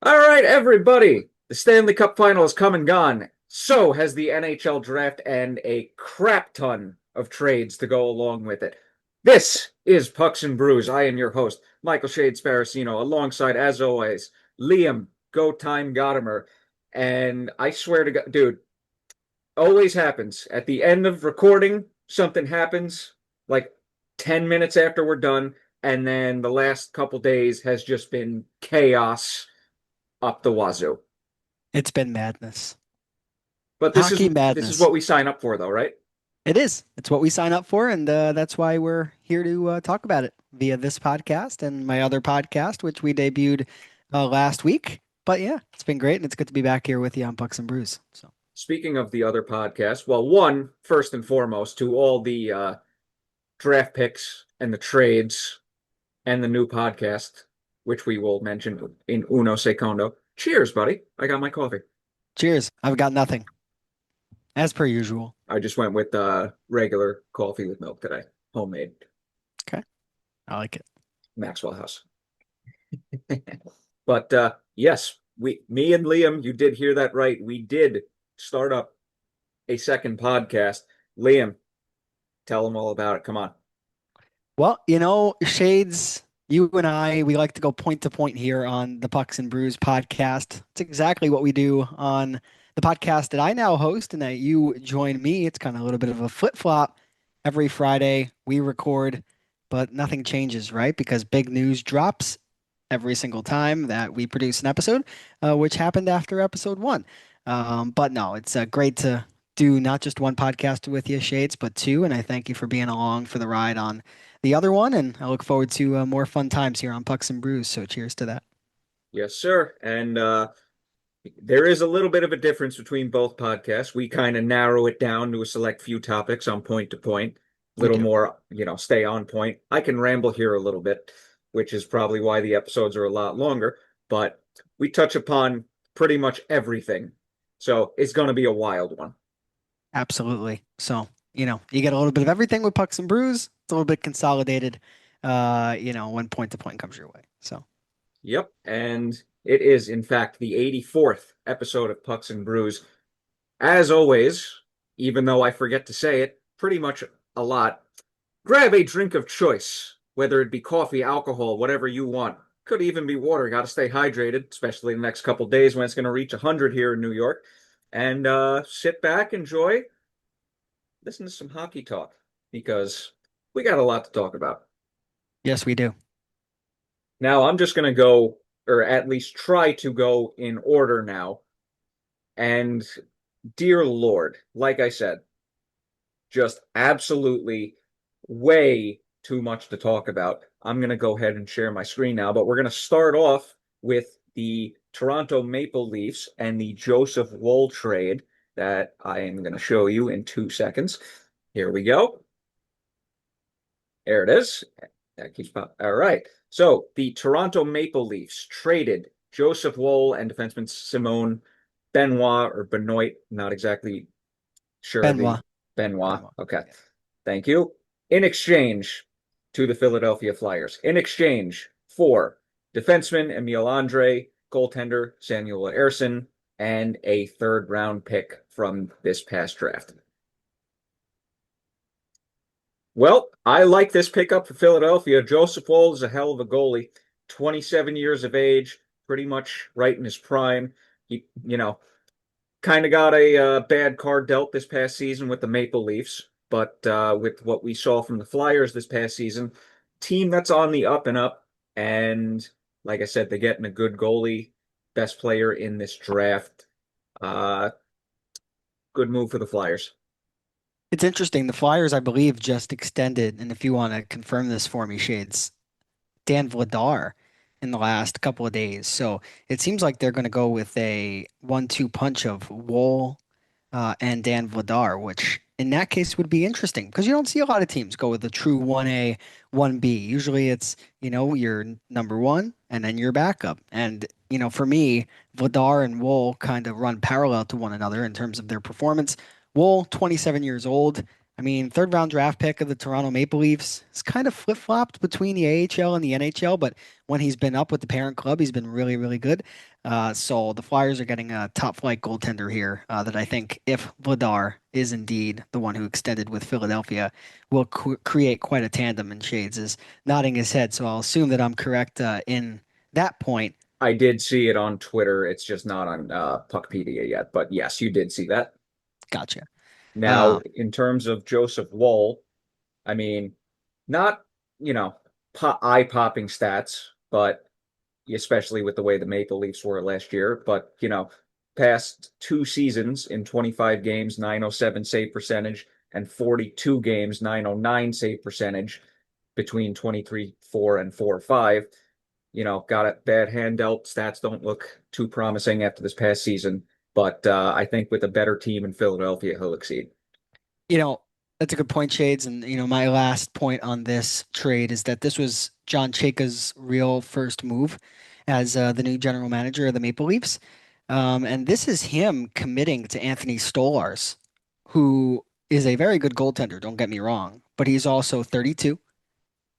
All right, everybody. The Stanley Cup final has come and gone. So has the NHL draft and a crap ton of trades to go along with it. This is Pucks and Brews. I am your host, Michael Shade Sparacino, alongside, as always, Liam Go Time Godimer. And I swear to God, dude, always happens. At the end of recording, something happens like 10 minutes after we're done. And then the last couple days has just been chaos up the wazoo. It's been madness. But this is Hockey this is madness. what we sign up for, though, right? It is. It's what we sign up for, and that's why we're here to talk about it via this podcast and my other podcast, which we debuted last week. But yeah, it's been great, and it's good to be back here with you on Pucks and Brews. So Speaking of the other podcast, well, one, first and foremost, to all the draft picks and the trades and the new podcast, which we will mention in uno secondo. Cheers, buddy. I got my coffee. cheers. I've got nothing, as per usual. I just went with regular coffee with milk today, homemade, Okay, I like it. Maxwell House. But yes, me and Liam, you did hear that right. We did start up a second podcast. Liam, tell them all about it. Come on. Well, Shades, you and I, we like to go point to point here on the Pucks and Brews podcast. It's exactly what we do on the podcast that I now host and that you join me. It's kind of a little bit of a flip-flop. Every Friday we record, but nothing changes, right? Because big news drops every single time that we produce an episode, which happened after episode one. But no, it's great to do not just one podcast with you, Shades, but two. And I thank you for being along for the ride on the other one. And I look forward to more fun times here on Pucks and Brews. So cheers to that. Yes, sir. And there is a little bit of a difference between both podcasts. We kind of narrow it down to a select few topics on point to point, a We little do. more, stay on point. I can ramble here a little bit, which is probably why the episodes are a lot longer, but we touch upon pretty much everything. So it's going to be a wild one. Absolutely. So, you get a little bit of everything with Pucks and Brews. It's a little bit consolidated, when point to point comes your way. So, Yep. And it is, in fact, the 84th episode of Pucks and Brews. As always, even though I forget to say it pretty much a lot, grab a drink of choice, whether it be coffee, alcohol, whatever you want. Could even be water. Got to stay hydrated, especially the next couple days when it's going to reach 100 here in New York. And sit back, enjoy, listen to some hockey talk because we got a lot to talk about. yes, we do. Now, I'm just going to go, or at least try to go in order now. And dear Lord, like I said, just absolutely way too much to talk about. I'm going to go ahead and share my screen now, but we're going to start off with the Toronto Maple Leafs and the Joseph Woll trade that I am going to show you in 2 seconds. Here we go. There it is. That keeps popping. All right. So the Toronto Maple Leafs traded Joseph Woll and defenseman Simone Benoit or Benoit, not exactly sure of the Benoit. Benoit. Benoit. Okay. Thank you. In exchange to the Philadelphia Flyers. In exchange for defenseman Emil Andre, goaltender Samuel Ersson, and a third round pick from this past draft. Well, I like this pickup for Philadelphia. Joseph Woll is a hell of a goalie, 27 years of age, pretty much right in his prime. He, kind of got a bad card dealt this past season with the Maple Leafs, but with what we saw from the Flyers this past season, team that's on the up and up. And like I said, they're getting a good goalie, best player in this draft. Uh, Good move for the Flyers. It's interesting. The Flyers, I believe, just extended, and if you want to confirm this for me, Shades, Dan Vladar in the last couple of days. So it seems like they're going to go with a 1-2 punch of Wool and Dan Vladar, which in that case would be interesting because you don't see a lot of teams go with a true 1A, 1B. Usually it's, your number one and then your backup. And, for me, Vladar and Wool kind of run parallel to one another in terms of their performance. Wool, 27 years old. I mean, third round draft pick of the Toronto Maple Leafs. It's kind of flip-flopped between the AHL and the NHL, but when he's been up with the parent club, he's been really, really good. So the Flyers are getting a top flight goaltender here that I think, if Vladar is indeed the one who extended with Philadelphia, will create quite a tandem. And Shades is nodding his head, so I'll assume that I'm correct in that point. I did see it on Twitter. It's just not on Puckpedia yet. But yes, you did see that. Gotcha. Now, Um, in terms of Joseph Woll, I mean, not, you know, eye-popping stats, but especially with the way the Maple Leafs were last year. But, past two seasons in 25 games, 907 save percentage, and 42 games, 909 save percentage between 23-4 and 4-5. Got a bad hand dealt. Stats don't look too promising after this past season, but I think with a better team in Philadelphia, he'll exceed. You know, that's a good point, Shades. And, my last point on this trade is that this was John Chayka's real first move as the new general manager of the Maple Leafs. And this is him committing to Anthony Stolarz, who is a very good goaltender, don't get me wrong, but he's also 32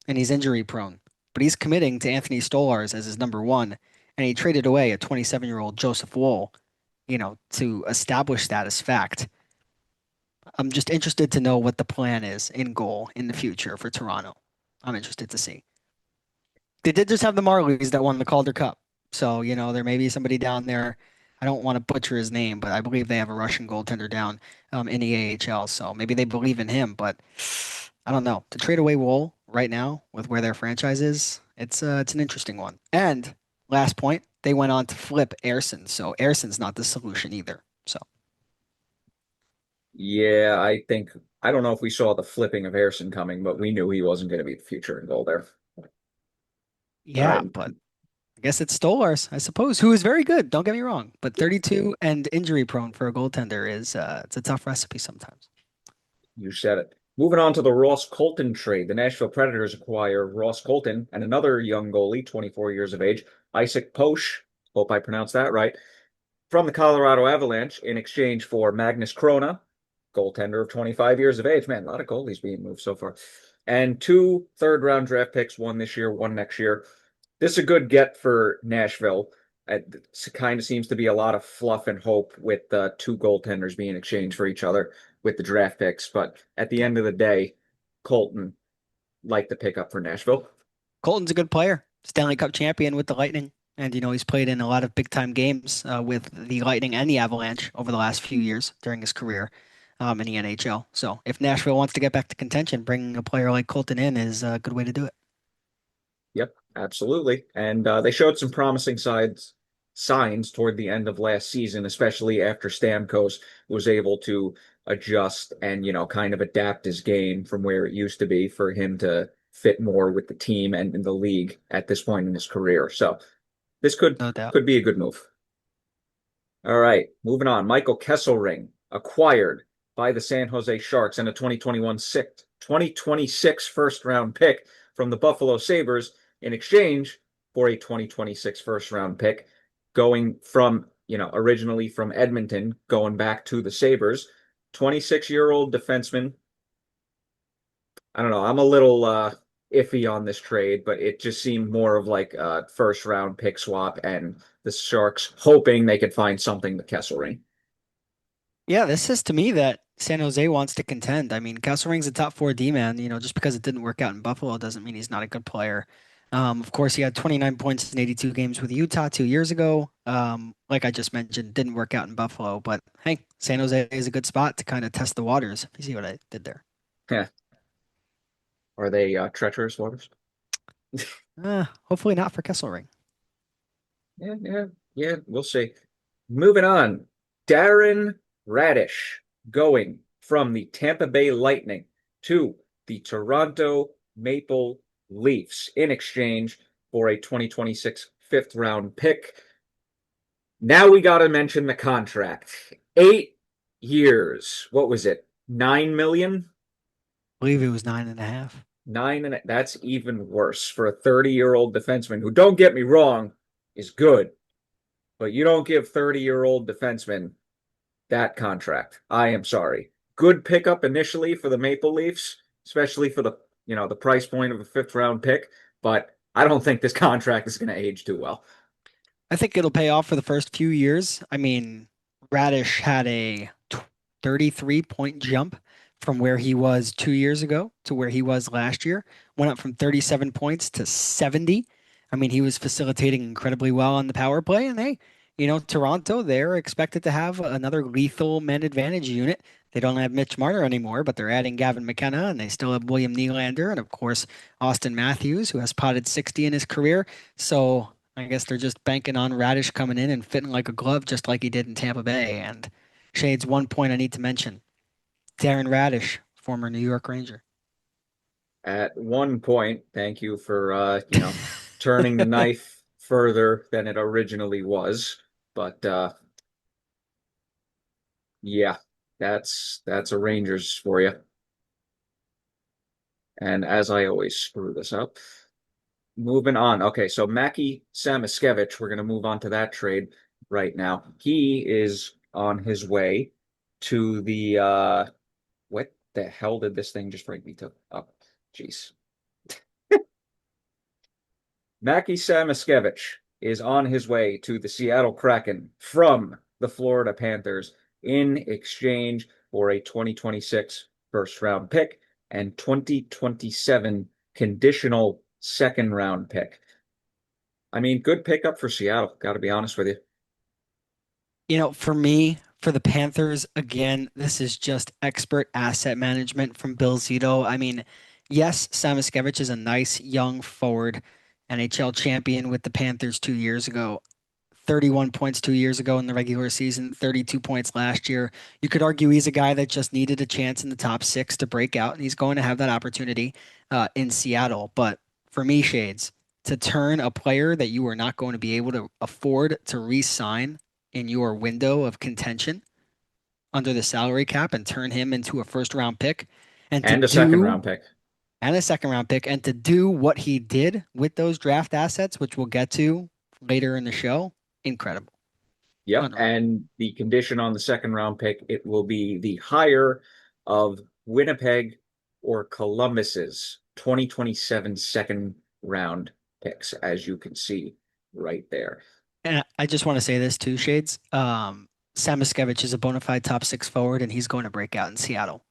and he's injury prone. But he's committing to Anthony Stolarz as his number one, and he traded away a 27-year-old Joseph Woll, to establish that as fact. I'm just interested to know what the plan is in goal in the future for Toronto. I'm interested to see. They did just have the Marlies that won the Calder Cup. So, there may be somebody down there. I don't want to butcher his name, but I believe they have a Russian goaltender down in the AHL. So maybe they believe in him, but I don't know. To trade away Wool right now with where their franchise is, it's an interesting one. And last point, they went on to flip Airson. So Airson's not the solution either. So Yeah, I don't know if we saw the flipping of Harrison coming, but we knew he wasn't going to be the future in goal there. All yeah, right. but I guess it's Stolarz, I suppose, who is very good. Don't get me wrong, but 32 and injury prone for a goaltender is it's a tough recipe sometimes. You said it. Moving on to the Ross Colton trade. The Nashville Predators acquire Ross Colton and another young goalie, 24 years of age, Isaac Posh. Hope I pronounced that right. From the Colorado Avalanche in exchange for Magnus Krona, goaltender of 25 years of age. Man, a lot of goalies being moved so far. And two third-round draft picks, one this year, one next year. This is a good get for Nashville. It kind of seems to be a lot of fluff and hope with two goaltenders being exchanged for each other with the draft picks. But at the Yeah. end of the day, Colton liked the pickup for Nashville. Colton's a good player, Stanley Cup champion with the Lightning, and he's played in a lot of big time games with the Lightning and the Avalanche over the last few years during his career in the NHL. So if Nashville wants to get back to contention, bringing a player like Colton in is a good way to do it. Yep, absolutely. And they showed some promising signs toward the end of last season, especially after Stamkos was able to adjust and, kind of adapt his game from where it used to be for him to fit more with the team and in the league at this point in his career. So this could No doubt. could be a good move. All right, moving on. Michael Kesselring acquired by the San Jose Sharks and a 2026 first round pick from the Buffalo Sabres in exchange for a 2026 first round pick going from, originally from Edmonton, going back to the Sabres. 26-year-old defenseman. I don't know. I'm a little iffy on this trade, but it just seemed more of like a first round pick swap and the Sharks hoping they could find something with Kesselring. Yeah, this says to me that San Jose wants to contend. I mean, Kesselring's a top four D man. Just because it didn't work out in Buffalo doesn't mean he's not a good player. Of course, he had 29 points in 82 games with Utah 2 years ago. Like I just mentioned, didn't work out in Buffalo, but hey, San Jose is a good spot to kind of test the waters. You see what I did there? Yeah. Are they treacherous waters? Hopefully not for Kesselring. Yeah, yeah, yeah. We'll see. Moving on. Darren Radish going from the Tampa Bay Lightning to the Toronto Maple Leafs in exchange for a 2026 fifth round pick. Now we got to mention the contract. 8 years. What was it? 9 million? I believe it was 9.5. That's even worse for a 30-year-old defenseman who, don't get me wrong, is good. But you don't give 30-year-old defensemen that contract. I am sorry. good pickup initially for the Maple Leafs, especially for the price point of a fifth round pick. But I don't think this contract is going to age too well. I think it'll pay off for the first few years. I mean, Radish had a 33-point jump from where he was 2 years ago to where he was last year. Went up from 37 points to 70. I mean, he was facilitating incredibly well on the power play. And Toronto, they're expected to have another lethal man advantage unit. They don't have Mitch Marner anymore, but they're adding Gavin McKenna, and they still have William Nylander, and of course, Austin Matthews, who has potted 60 in his career. So I guess they're just banking on Radish coming in and fitting like a glove, just like he did in Tampa Bay. And Shades, one point I need to mention: Darren Radish, former New York Ranger. At one point, thank you for turning the knife further than it originally was. But yeah, that's a Rangers for you. And as I always screw this up, moving on. Okay, so Mackie Samoskevich, we're going to move on to that trade right now. He is on his way to the what the hell did this thing just bring me to? Oh, jeez. Mackie Samoskevich is on his way to the Seattle Kraken from the Florida Panthers in exchange for a 2026 first round pick and 2027 conditional second round pick. I mean, good pickup for Seattle, got to be honest with you. For me, for the Panthers, again, this is just expert asset management from Bill Zito. I mean, yes, Samoskevich is a nice young forward, NHL champion with the Panthers 2 years ago. 31 points 2 years ago in the regular season, 32 points last year. You could argue he's a guy that just needed a chance in the top six to break out, and he's going to have that opportunity in Seattle. But for me, Shades, to turn a player that you are not going to be able to afford to re-sign in your window of contention under the salary cap and turn him into a first round pick and to And a second do round pick. and a second round pick and to do what he did with those draft assets, which we'll get to later in the show, incredible. Yep. Unreal. And the condition on the second round pick, it will be the higher of Winnipeg or Columbus's 2027 second round picks, as you can see right there. And I just want to say this too, Shades. Samoskevich is a bona fide top six forward, and he's going to break out in Seattle.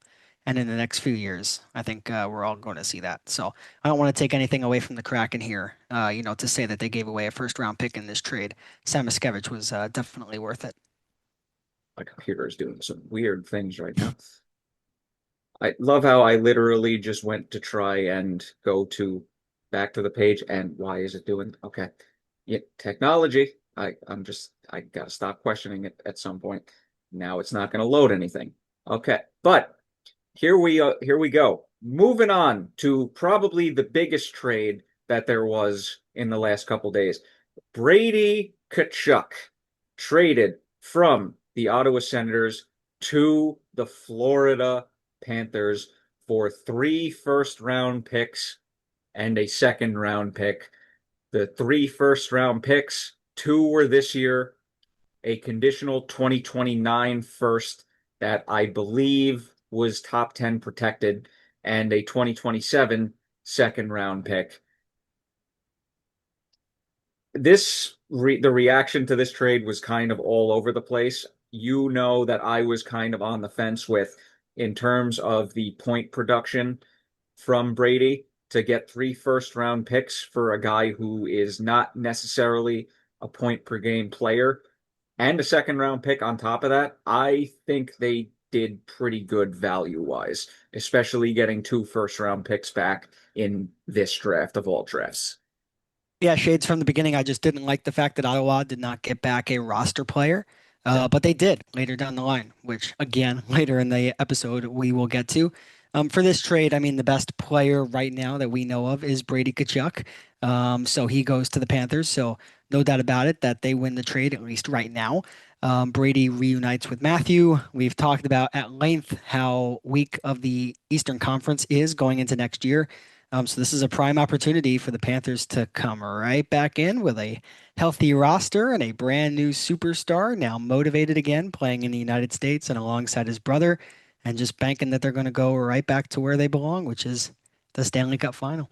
And in the next few years, I think we're all going to see that. So I don't want to take anything away from the Kraken here, to say that they gave away a first round pick in this trade. Samoskevich was definitely worth it. My computer is doing some weird things right now. I love how I literally just went to try and go to back to the page, and why is it doing? Okay. Yeah, technology. I gotta stop questioning it at some point. Now it's not gonna load anything. Okay. But here we go. Moving on to probably the biggest trade that there was in the last couple days. Brady Tkachuk traded from the Ottawa Senators to the Florida Panthers for three first round picks and a second round pick. The three first round picks, two were this year, a conditional 2029 first that I believe was top 10 protected, and a 2027 second round pick. The reaction to this trade was kind of all over the place. You know that I was kind of on the fence with in terms of the point production from Brady to get three first round picks for a guy who is not necessarily a point per game player and a second round pick on top of that. I think they did pretty good value wise, especially getting two first round picks back in this draft of all drafts. Yeah, Shades, from the beginning, I just didn't like the fact that Ottawa did not get back a roster player, Yeah. but they did later down the line, which again, later in the episode, we will get to. For this trade, I mean, the best player right now that we know of is Brady Tkachuk. So he goes to the Panthers. So no doubt about it that they win the trade, at least right now. Brady reunites with Matthew. We've talked about at length how weak of the Eastern Conference is going into next year. So this is a prime opportunity for the Panthers to come right back in with a healthy roster and a brand new superstar, now motivated again, playing in the United States and alongside his brother. and just banking that they're going to go right back to where they belong, which is the Stanley Cup final.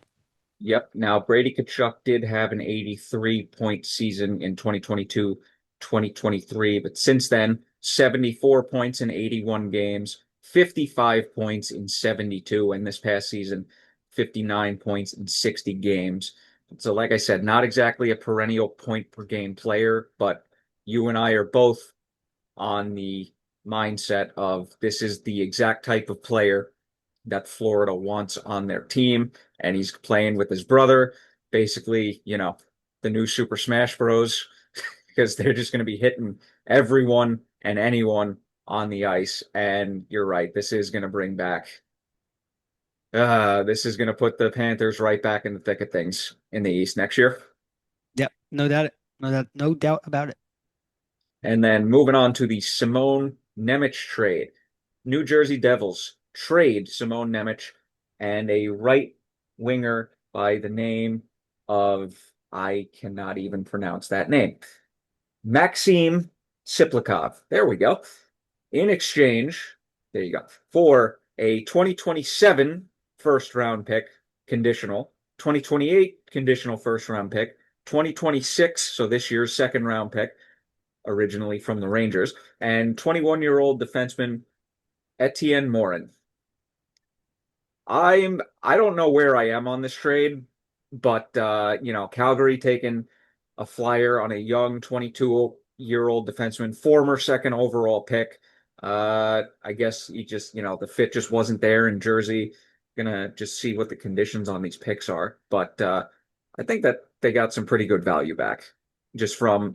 Yep. Now, Brady Tkachuk did have an 83-point season in 2022, 2023, but since then, 74 points in 81 games, 55 points in 72, and this past season, 59 points in 60 games. So, like I said, not exactly a perennial point per game player, but you and I are both on the mindset of this is the exact type of player that Florida wants on their team, and he's playing with his brother, basically, the new Super Smash Bros, because they're just going to be hitting everyone and anyone on the ice. And you're right, this is going to put the Panthers right back in the thick of things in the East next year. Yep, no doubt about it. And then moving on to the Simone Nemec trade. New Jersey Devils trade Simone Nemec and a right winger by the name of, I cannot even pronounce that name, Maxim Siplikov. There we go. In exchange, there you go, for a 2027 first round pick, conditional, 2028 conditional first round pick, 2026, so this year's second round pick, originally from the Rangers, and 21-year-old defenseman Etienne Morin. I don't know where I am on this trade, but Calgary taking a flyer on a young 22-year-old defenseman, former second overall pick. I guess the fit just wasn't there in Jersey. Gonna just see what the conditions on these picks are, but I think that they got some pretty good value back, just from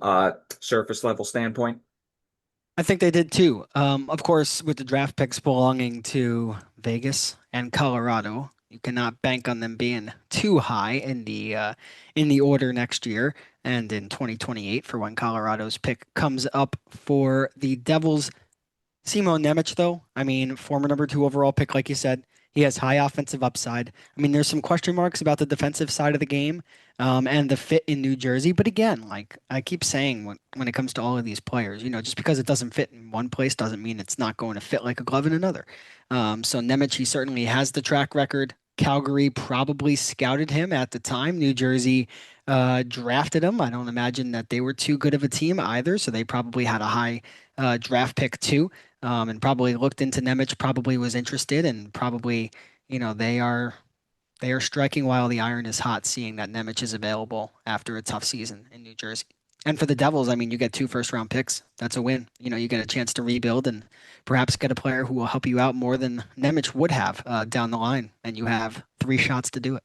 surface level standpoint. I think they did too. Of course, with the draft picks belonging to Vegas and Colorado, you cannot bank on them being too high in the order next year and in 2028 for when Colorado's pick comes up for the Devils. Simon Nemec, though, I mean, former number two overall pick, like you said, he has high offensive upside. I mean, there's some question marks about the defensive side of the game, and the fit in New Jersey. But again, like I keep saying, when it comes to all of these players, just because it doesn't fit in one place doesn't mean it's not going to fit like a glove in another. So Nemec, he certainly has the track record. Calgary probably scouted him at the time. New Jersey drafted him. I don't imagine that they were too good of a team either, so they probably had a high draft pick too, and probably looked into Nemec, probably was interested, and probably, they are striking while the iron is hot, seeing that Nemec is available after a tough season in New Jersey. And for the Devils, I mean, you get two first round picks. That's a win. You get a chance to rebuild and perhaps get a player who will help you out more than Nemec would have down the line, and you have three shots to do it.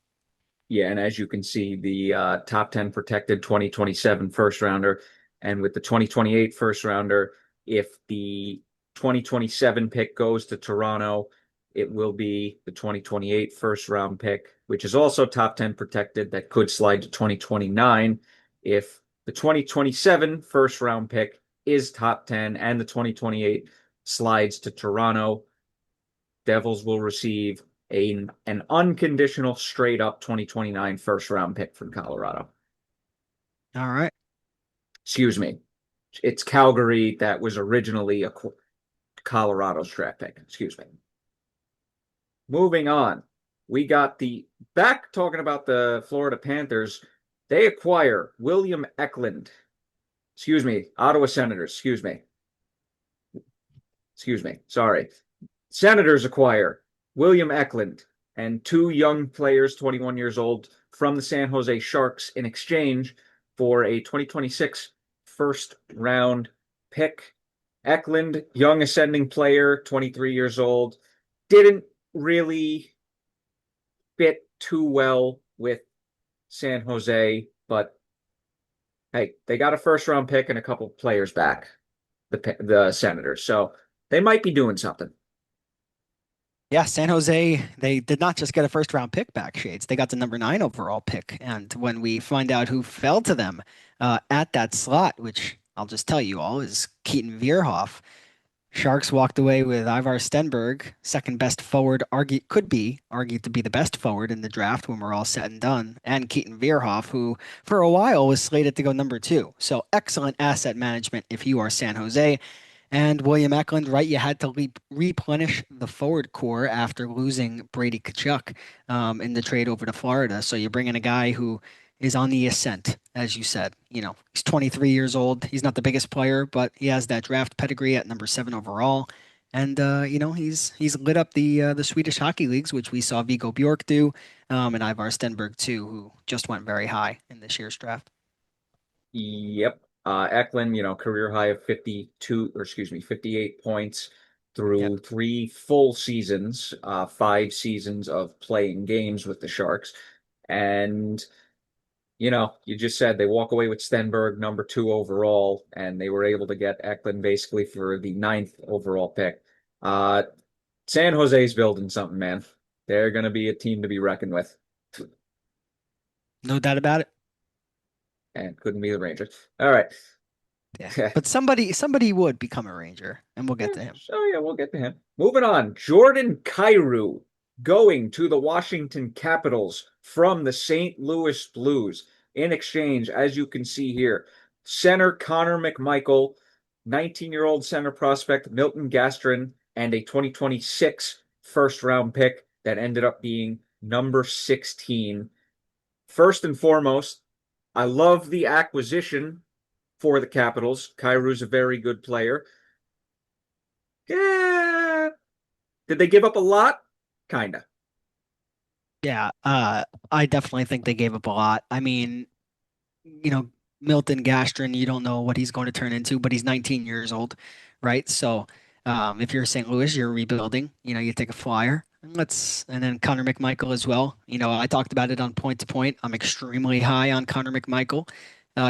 Yeah, and as you can see, the top 10 protected 2027 first rounder, and with the 2028 first rounder, if the 2027 pick goes to Toronto, it will be the 2028 first round pick, which is also top 10 protected, that could slide to 2029. If the 2027 first round pick is top 10 and the 2028 slides to Toronto, Devils will receive an unconditional straight up 2029 first round pick from Colorado. All right. Excuse me. It's Calgary that was originally a Colorado's draft pick. Excuse me. Moving on. We got the back talking about the Florida Panthers. They acquire William Eklund. Excuse me. Ottawa Senators. Excuse me. Excuse me. Sorry. Senators acquire William Eklund and two young players, 21 years old, from the San Jose Sharks in exchange for a 2026 first round pick. Eklund, young ascending player, 23 years old, didn't really fit too well with San Jose, but hey, they got a first round pick and a couple players back, the Senators. So they might be doing something. Yeah, San Jose, they did not just get a first round pick back, Shades. They got the number nine overall pick. And when we find out who fell to them at that slot, which I'll just tell you all is Keaton Vierhoff, Sharks walked away with Ivar Stenberg, second best forward, argued to be the best forward in the draft when we're all said and done, and Keaton Vierhoff, who for a while was slated to go number two. So excellent asset management if you are San Jose. And William Eklund, right? You had to replenish the forward core after losing Brady Tkachuk in the trade over to Florida. So you bring in a guy who is on the ascent, as you said. He's 23 years old. He's not the biggest player, but he has that draft pedigree at number 7 overall. And he's lit up the Swedish hockey leagues, which we saw Viggo Bjork do, and Ivar Stenberg too, who just went very high in this year's draft. Yep. Eklund, career high of 52, or excuse me, 58 points Yep. through 3 full seasons, 5 seasons of playing games with the Sharks. And, you just said they walk away with Stenberg, number 2 overall, and they were able to get Eklund basically for the 9th overall pick. Uh, San Jose's building something, man. They're going to be a team to be reckoned with, No doubt about it. and couldn't be the Rangers. All right. Yeah. But somebody would become a Ranger, and we'll Yeah, get to him. so yeah, we'll get to him. Moving on, Jordan Kyrou going to the Washington Capitals from the St. Louis Blues. In exchange, as you can see here, center Connor McMichael, 19-year-old center prospect Milton Gastrin, and a 2026 first round pick that ended up being number 16. First and foremost, I love the acquisition for the Capitals. Kyrou's a very good player. Yeah. Did they give up a lot? Kinda. Yeah, I definitely think they gave up a lot. I mean, you know, Milton Gastrin, you don't know what he's going to turn into, but he's 19 years old, right? So, if you're St. Louis, you're rebuilding. You take a flyer. And then Connor McMichael as well. I talked about it on Point to Point. I'm extremely high on Connor McMichael.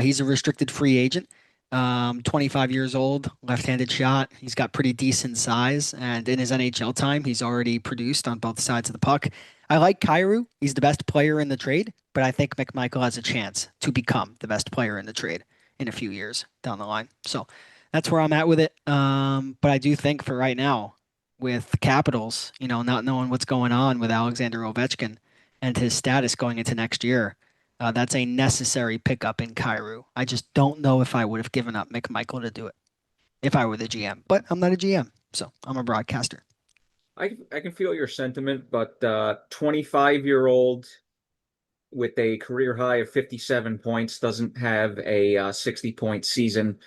He's a restricted free agent. 25 years old, left-handed shot. He's got pretty decent size, and in his NHL time, he's already produced on both sides of the puck. I like Kyrou. He's the best player in the trade, but I think McMichael has a chance to become the best player in the trade in a few years down the line. So that's where I'm at with it. But I do think for right now, with Capitals, not knowing what's going on with Alexander Ovechkin and his status going into next year, that's a necessary pickup in Kyrou. I just don't know if I would have given up McMichael to do it if I were the GM, but I'm not a GM, so I'm a broadcaster. I can feel your sentiment, but 25-year-old with a career high of 57 points doesn't have a 60-point season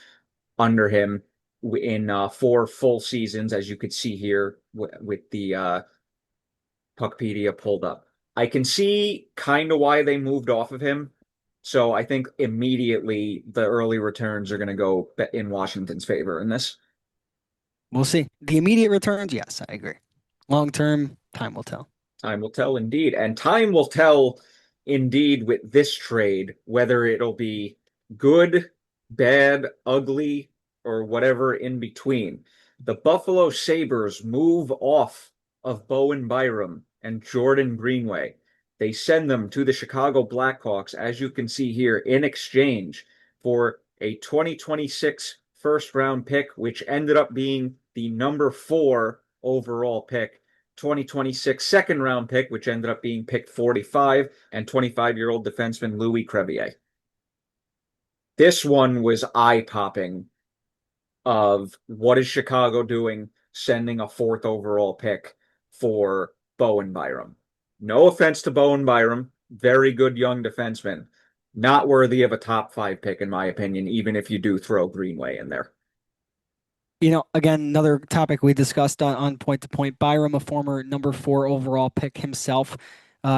under him in 4 full seasons, as you could see here with the Puckpedia pulled up. I can see kind of why they moved off of him. So I think immediately the early returns are going to go in Washington's favor in this. We'll see. The immediate returns, yes, I agree. Long term, time will tell. Time will tell indeed. And time will tell indeed with this trade whether it'll be good, bad, ugly, or whatever in between. The Buffalo Sabres move off of Bowen Byram and Jordan Greenway. They send them to the Chicago Blackhawks, as you can see here, in exchange for a 2026 first round pick, which ended up being the number 4 overall pick. 2026 second round pick, which ended up being pick 45, and 25-year-old defenseman Louis Crevier. This one was eye-popping of what is Chicago doing sending a 4th overall pick for Bowen Byram. No offense to Bowen Byram, very good young defenseman. Not worthy of a top 5 pick, in my opinion, even if you do throw Greenway in there. Again, another topic we discussed on Point to Point. Byram, a former number 4 overall pick himself,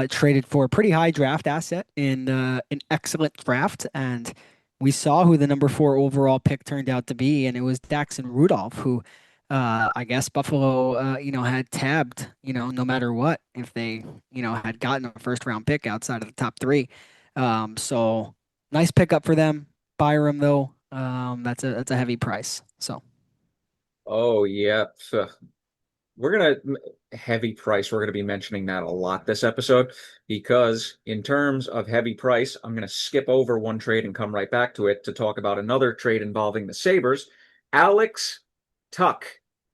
traded for a pretty high draft asset in an excellent draft. And we saw who the number 4 overall pick turned out to be, and it was Daxon Rudolph, who I guess Buffalo, had tabbed, no matter what, if they, had gotten a first round pick outside of the top 3. So nice pickup for them. Byram, though, that's a heavy price. So. Oh, yeah. We're gonna heavy price. We're gonna be mentioning that a lot this episode because in terms of heavy price, I'm gonna skip over one trade and come right back to it to talk about another trade involving the Sabres. Alex Tuck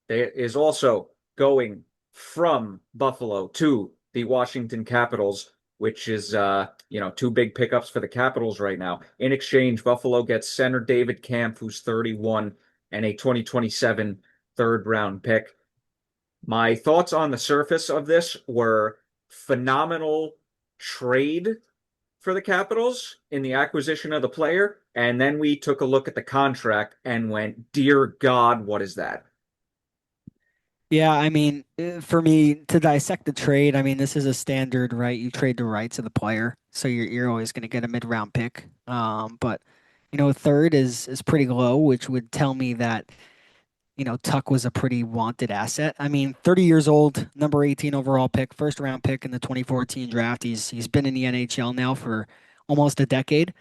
is also going from Buffalo to the Washington Capitals, which is 2 big pickups for the Capitals right now. In exchange, Buffalo gets center David Kampf, who's 31, and a 2027 third round pick. My thoughts on the surface of this were phenomenal trade for the Capitals in the acquisition of the player. And then we took a look at the contract and went, dear God, what is that? Yeah, I mean, for me to dissect the trade, I mean, this is a standard, right? You trade the rights of the player, so you're always going to get a mid-round pick. But third is pretty low, which would tell me that Tuck was a pretty wanted asset. I mean, 30 years old, number 18 overall pick, first round pick in the 2014 draft. He's been in the NHL now for almost a decade.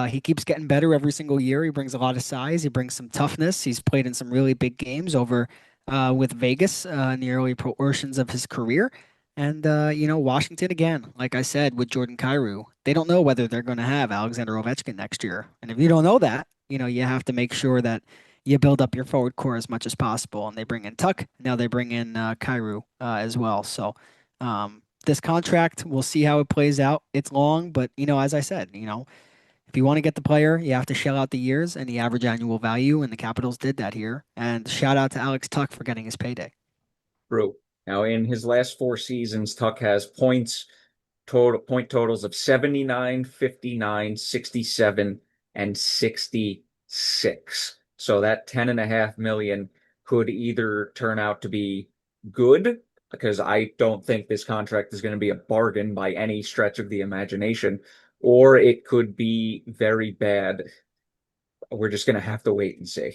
He keeps getting better every single year. He brings a lot of size. He brings some toughness. He's played in some really big games over with Vegas in the early portions of his career. And Washington again, like I said, with Jordan Kyrou, they don't know whether they're going to have Alexander Ovechkin next year. And if you don't know that, you have to make sure that you build up your forward core as much as possible. And they bring in Tuck. Now they bring in Kyrou as well. So this contract, we'll see how it plays out. It's long, but as I said, if you want to get the player, you have to shell out the years and the average annual value. And the Capitals did that here. And shout out to Alex Tuck for getting his payday. True. Now, in his last four seasons, Tuck has point totals of 79, 59, 67, and 66. So that 10.5 million could either turn out to be good, because I don't think this contract is going to be a bargain by any stretch of the imagination, or it could be very bad. We're just going to have to wait and see.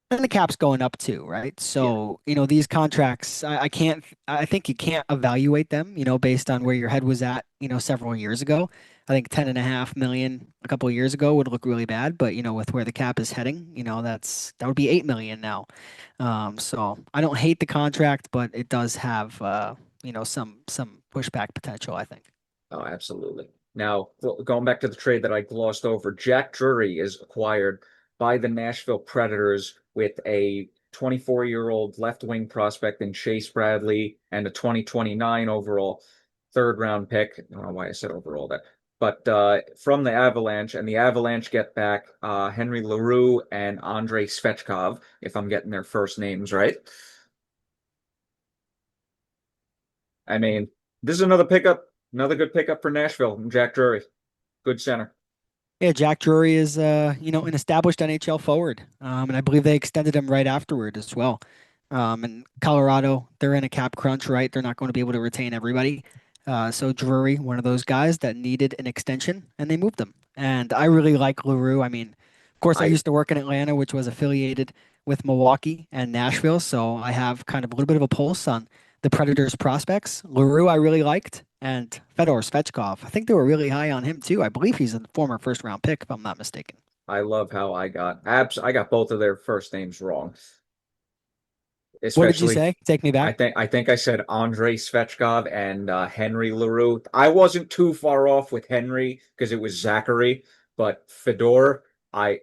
And the cap's going up too, right? Yeah. So, these contracts, I think you can't evaluate them, based on where your head was at, several years ago. I think 10.5 million a couple of years ago would look really bad, but, with where the cap is heading, that would be 8 million now. So I don't hate the contract, but it does have, some pushback potential, I think. Oh, absolutely. Now, going back to the trade that I glossed over, Jack Drury is acquired by the Nashville Predators with a 24-year-old left wing prospect in Chase Bradley and a 2029 overall third round pick. I don't know why I said overall that, but from the Avalanche, and the Avalanche get back Henry LaRue and Andrei Svechkov, if I'm getting their first names right. I mean, this is another pickup, another good pickup for Nashville. Jack Drury, good center. Yeah, Jack Drury is an established NHL forward, and I believe they extended him right afterward as well. And Colorado, they're in a cap crunch, right? They're not going to be able to retain everybody. So Drury, one of those guys that needed an extension, and they moved him. And I really like LaRue. I mean, of course, I I used to work in Atlanta, which was affiliated with Milwaukee and Nashville, so I have kind of a little bit of a pulse on the Predators' prospects. LaRue, I really liked, and Fedor Svechkov. I think they were really high on him too. I believe he's a former first round pick, if I'm not mistaken. I love how I got both of their first names wrong. What did you Especially say? Take me back. I think I said Andrei Svechkov and Henry LaRue. I wasn't too far off with Henry because it was Zachary, but Fedor, I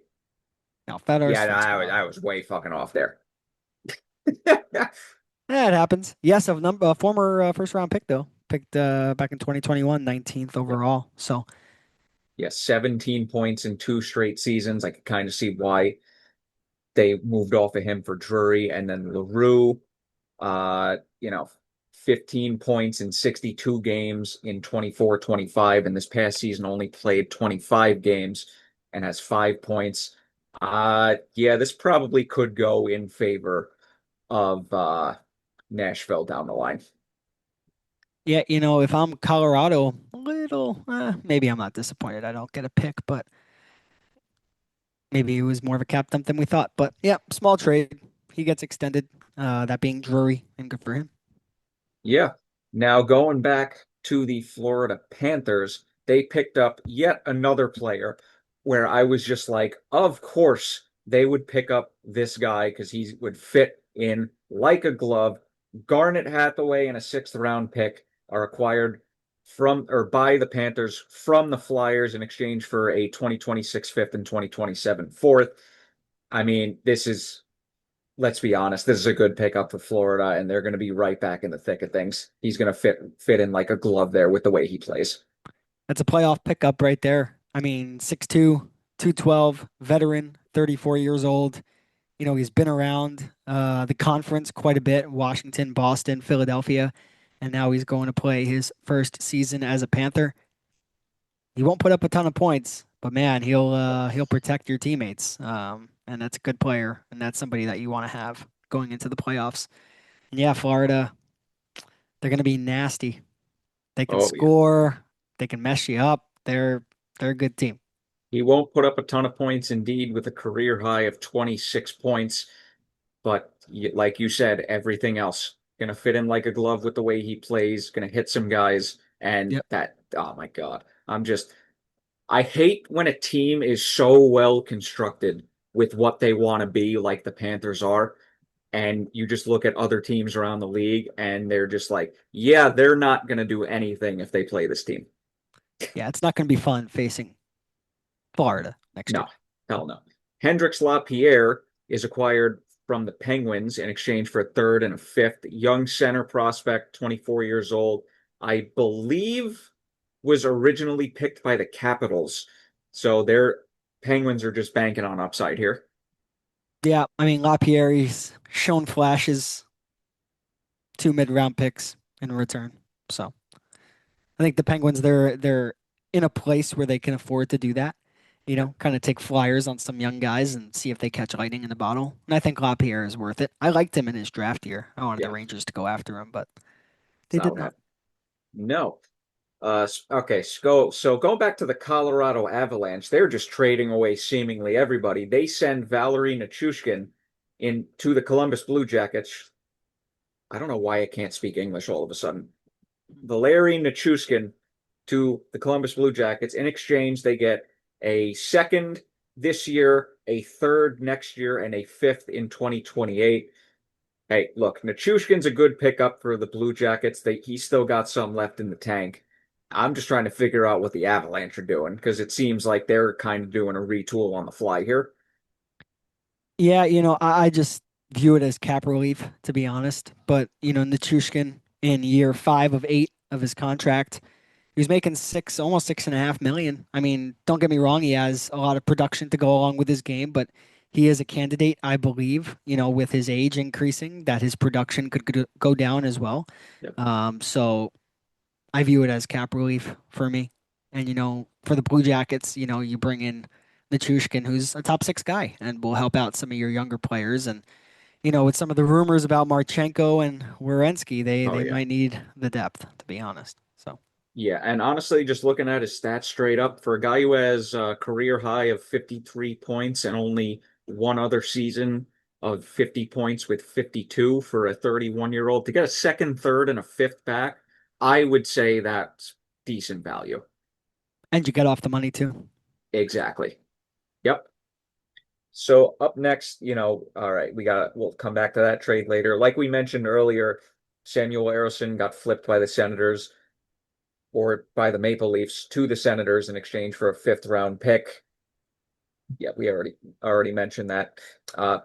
No, Fedor yeah, Svechkov. I was way fucking off there. Yeah, it happens. Yes, a former first round pick though. Picked back in 2021, 19th Yeah, overall. So yeah, 17 points in two straight seasons. I could kind of see why they moved off of him for Drury, and then LaRue. You know, 15 points in 62 games in 24-25, and this past season only played 25 games and has 5 points. Yeah, this probably could go in favor of Nashville down the line. yeah, if I'm Colorado, a little, maybe I'm not disappointed. I don't get a pick, but maybe it was more of a cap dump than we thought. But yeah, small trade. He gets extended. That being Drury, and good for him. Yeah. Now going back to the Florida Panthers, they picked up yet another player where I was just like, of course they would pick up this guy because he would fit in like a glove. Garnet Hathaway and a sixth round pick are acquired from or by the Panthers from the Flyers in exchange for a 2026 fifth and 2027 fourth. I mean, this is let's be honest, this is a good pickup for Florida, and they're going to be right back in the thick of things. He's going to fit in like a glove there with the way he plays. That's a playoff pickup right there. I mean, 6'2", 212, veteran, 34 years old. He's been around the conference quite a bit, Washington, Boston, Philadelphia, and now he's going to play his first season as a Panther. He won't put up a ton of points, but man, he'll protect your teammates. And that's a good player, and that's somebody that you want to have going into the playoffs. And yeah, Florida, they're going to be nasty. They can Oh, yeah. score, they can mess you up. They're a good team. He won't put up a ton of points indeed with a career high of 26 points, but like you said, everything else gonna fit in like a glove with the way he plays, gonna hit some guys, and Yep. that, oh my God. I hate when a team is so well constructed with what they want to be, like the Panthers are, and you just look at other teams around the league and they're just like, yeah, they're not gonna do anything if they play this team. Yeah, it's not going to be fun facing Florida next No, year. hell no. Hendrix Lapierre is acquired from the Penguins in exchange for a third and a fifth. Young center prospect, 24 years old. I believe was originally picked by the Capitals. So their Penguins are just banking on upside here. Yeah, I mean Lapierre's shown flashes, two mid-round picks in return. So I think the Penguins they're in a place where they can afford to do that. Yeah, Kind of take flyers on some young guys and see if they catch lightning in the bottle. And I think Lapierre is worth it. I liked him in his draft year. I wanted the yeah, Rangers to go after him, but it's they not did what not. happened. No. Okay, so going back to the Colorado Avalanche, they're just trading away seemingly everybody. They send Valerie Nichushkin in to the Columbus Blue Jackets. I don't know why I can't speak English all of a sudden. Valeri Nichushkin to the Columbus Blue Jackets. In exchange, they get a second this year, a third next year, and a fifth in 2028. Hey, look, Nichushkin's a good pickup for the Blue Jackets. He's still got some left in the tank. I'm just trying to figure out what the Avalanche are doing because it seems like they're kind of doing a retool on the fly here. Yeah, I just view it as cap relief, to be honest. But, Nichushkin in year 5 of 8 of his contract, he was making almost 6.5 million. I mean, don't get me wrong, he has a lot of production to go along with his game, but he is a candidate, I believe, with his age increasing, that his production could go down as well. Yep. So I view it as cap relief for me. And, for the Blue Jackets, you bring in Nichushkin, who's a top six guy and will help out some of your younger players. And, with some of the rumors about Marchenko and Werenski, they, Oh they yeah. might need the depth, to be honest. So, Yeah, and honestly, just looking at his stats straight up, for a guy who has a career high of 53 points and only one other season of 50 points with 52 for a 31-year-old, to get a second, third, and a fifth back, I would say that's decent value. and you get off the money too. Exactly. Yep. So up next, all right, we'll come back to that trade later. Like we mentioned earlier, Samuel Ersson got flipped by the Senators or by the Maple Leafs to the Senators in exchange for a fifth round pick. Yeah, we already mentioned that.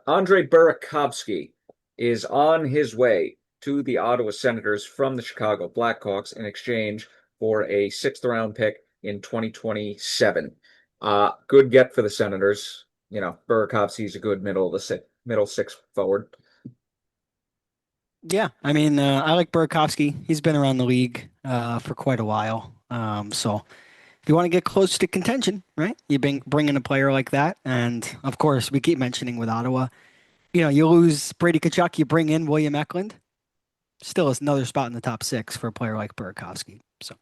Andre Burakovsky is on his way to the Ottawa Senators from the Chicago Blackhawks in exchange for a sixth round pick in 2027. Good get for the Senators. Burakovsky's a good middle six forward. Yeah, I mean, I like Burakovsky. He's been around the league for quite a while. So if you want to get close to contention, right, bring in a player like that. And of course, we keep mentioning with Ottawa, you lose Brady Tkachuk, you bring in William Eklund. Still is another spot in the top six for a player like Burakovsky. So,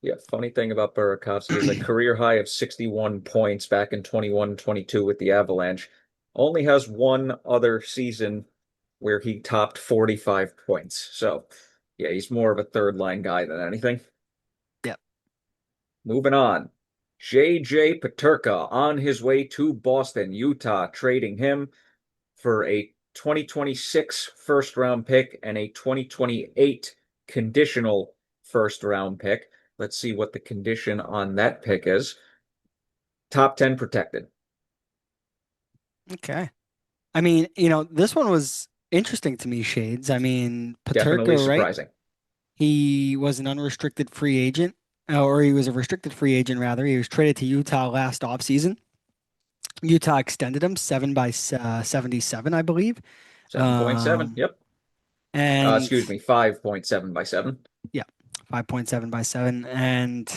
Yeah, funny thing about Burakovsky is a career high of 61 points back in 21-22 with the Avalanche. Only has one other season where he topped 45 points. So, yeah, he's more of a third line guy than anything. yeah. Moving on. JJ Peterka on his way to Boston, Utah, trading him for a 2026 first round pick and a 2028 conditional first round pick. Let's see what the condition on that pick is. Top 10 protected. Okay. I mean, this one was interesting to me, Shades. I mean, Definitely Paterka, right? surprising. He was an unrestricted free agent, or he was a restricted free agent, rather. He was traded to Utah last offseason. Utah extended him 77, I believe. 7.7. Um, Yep. Excuse and me, 5.7 by 7. yeah, 5.7 by 7. And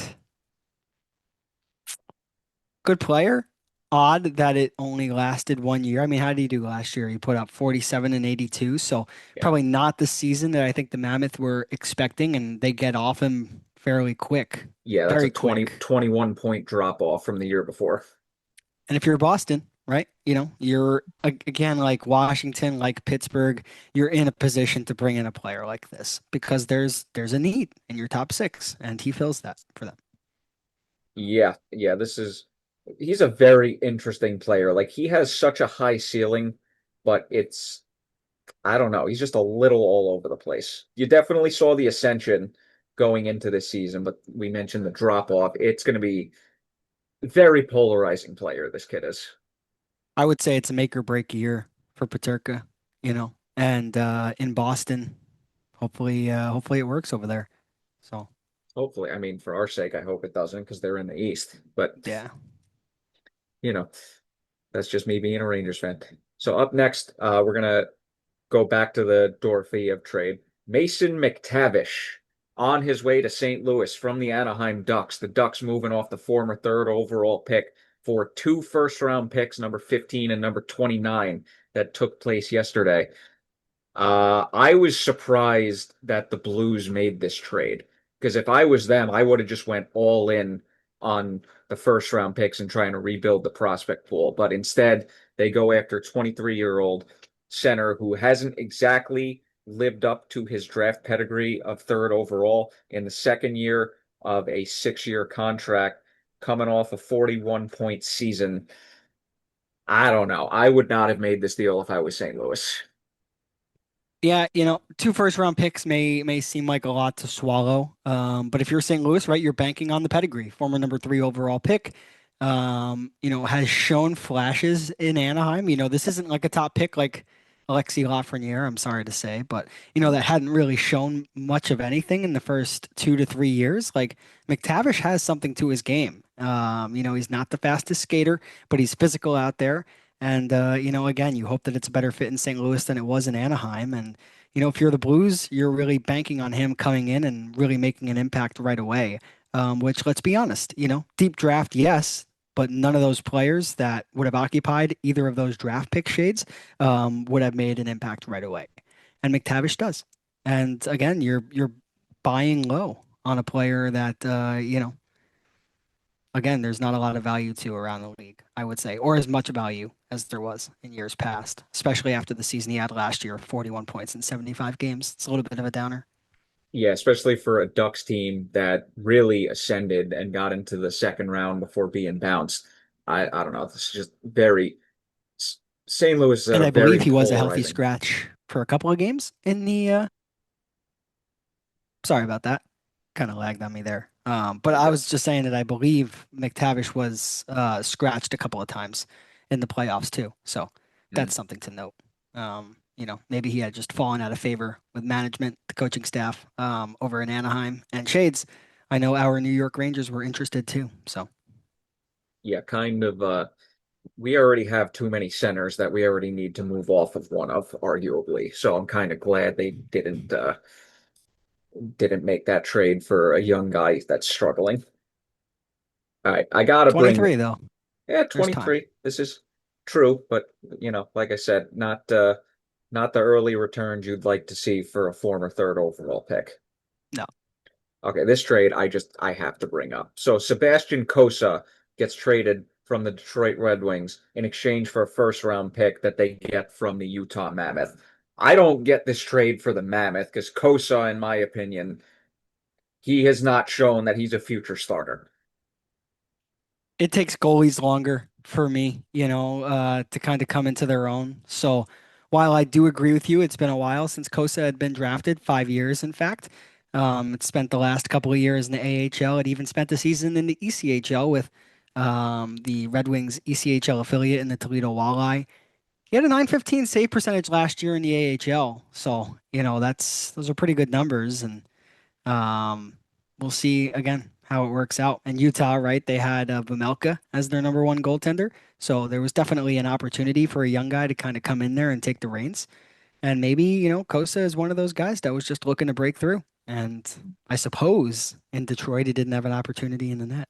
good player. Odd that it only lasted 1 year. I mean, how did he do last year? He put up 47 and 82. So Yeah. probably not the season that I think the Mammoth were expecting, and they get off him fairly quick. Yeah, that's a Very 20, quick. 21 point drop off from the year before. And if you're Boston, right, you're again like Washington, like Pittsburgh, you're in a position to bring in a player like this because there's a need in your top six, and he fills that for them. Yeah, yeah, he's a very interesting player. Like he has such a high ceiling, but I don't know, he's just a little all over the place. You definitely saw the ascension going into this season, but we mentioned the drop off. It's going to be very polarizing player, this kid is. I would say it's a make or break year for Paterka, and in Boston, hopefully it works over there. So Hopefully, I mean, for our sake, I hope it doesn't because they're in the East. But, yeah, you know, that's just me being a Rangers fan. So up next, we're gonna go back to the Dorofeyev trade. Mason McTavish on his way to St. Louis from the Anaheim Ducks. The Ducks moving off the former third overall pick for two first round picks, number 15 and number 29, that took place yesterday. I was surprised that the Blues made this trade because if I was them, I would have just went all in on the first round picks and trying to rebuild the prospect pool. But instead, they go after 23-year-old center who hasn't exactly lived up to his draft pedigree of third overall in the second year of a 6-year contract, coming off a 41-point season. I don't know. I would not have made this deal if I was St. Louis. yeah, two first round picks may seem like a lot to swallow. But if you're St. Louis, right, you're banking on the pedigree. Former number three overall pick, has shown flashes in Anaheim. This isn't like a top pick like Alexis Lafreniere, I'm sorry to say, but that hadn't really shown much of anything in the first 2 to 3 years. Like McTavish has something to his game. He's not the fastest skater, but he's physical out there. And again, you hope that it's a better fit in St. Louis than it was in Anaheim. And if you're the Blues, you're really banking on him coming in and really making an impact right away. Which, let's be honest, deep draft, yes, but none of those players that would have occupied either of those draft pick shades would have made an impact right away. And McTavish does. And again, you're buying low on a player that again, there's not a lot of value to around the league, I would say, or as much value as there was in years past, especially after the season he had last year, 41 points in 75 games. It's a little bit of a downer. Yeah, especially for a Ducks team that really ascended and got into the second round before being bounced. I don't know. This is just very St. Louis is And a I believe very he was a healthy polarizing. scratch for a couple of games in the sorry about that. Kind of lagged on me there. But You're I good. was just saying that I believe McTavish was scratched a couple of times in the playoffs too. So Mm. that's something to note. Maybe he had just fallen out of favor with management, the coaching staff over in Anaheim and Shades. I know our New York Rangers were interested too. So Yeah, kind of. We already have too many centers that we already need to move off of one of, arguably. So I'm kind of glad they didn't make that trade for a young guy that's struggling. All right, I gotta bring 23 though, yeah, first time. 23. This is true, but like I said, not the early returns you'd like to see for a former third overall pick. No. Okay, this trade I have to bring up. So Sebastian Kosa gets traded from the Detroit Red Wings in exchange for a first round pick that they get from the Utah Mammoth. I don't get this trade for the Mammoth because Kosa, in my opinion, he has not shown that he's a future starter. It takes goalies longer for me, to kind of come into their own. So while I do agree with you, it's been a while since Kosa had been drafted, 5 years, in fact. It spent the last couple of years in the AHL. It even spent a season in the ECHL with the Red Wings ECHL affiliate in the Toledo Walleye. He had a 915 save percentage last year in the AHL. So, those are pretty good numbers. And we'll see again how it works out. And Utah, right? They had Vejmelka as their number one goaltender, so there was definitely an opportunity for a young guy to kind of come in there and take the reins. And maybe, Kosa is one of those guys that was just looking to break through. And I suppose in Detroit, he didn't have an opportunity in the net.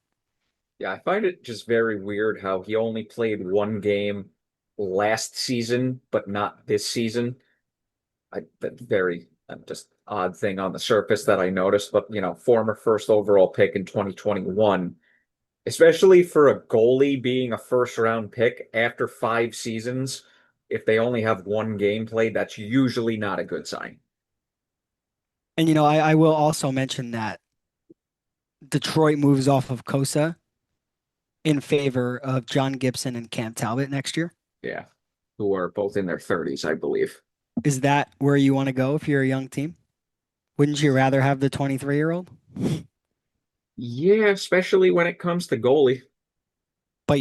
Yeah, I find it just very weird how he only played one game last season, but not this season. That very just odd thing on the surface that I noticed. But former first overall pick in 2021, especially for a goalie being a first round pick after 5 seasons, if they only have one game played, that's usually not a good sign. And, I will also mention that Detroit moves off of Kosa in favor of John Gibson and Cam Talbot next year. Yeah, who are both in their 30s, I believe. Is that where you want to go if you're a young team? Wouldn't you rather have the 23-year-old? Yeah, especially when it comes to goalie. But,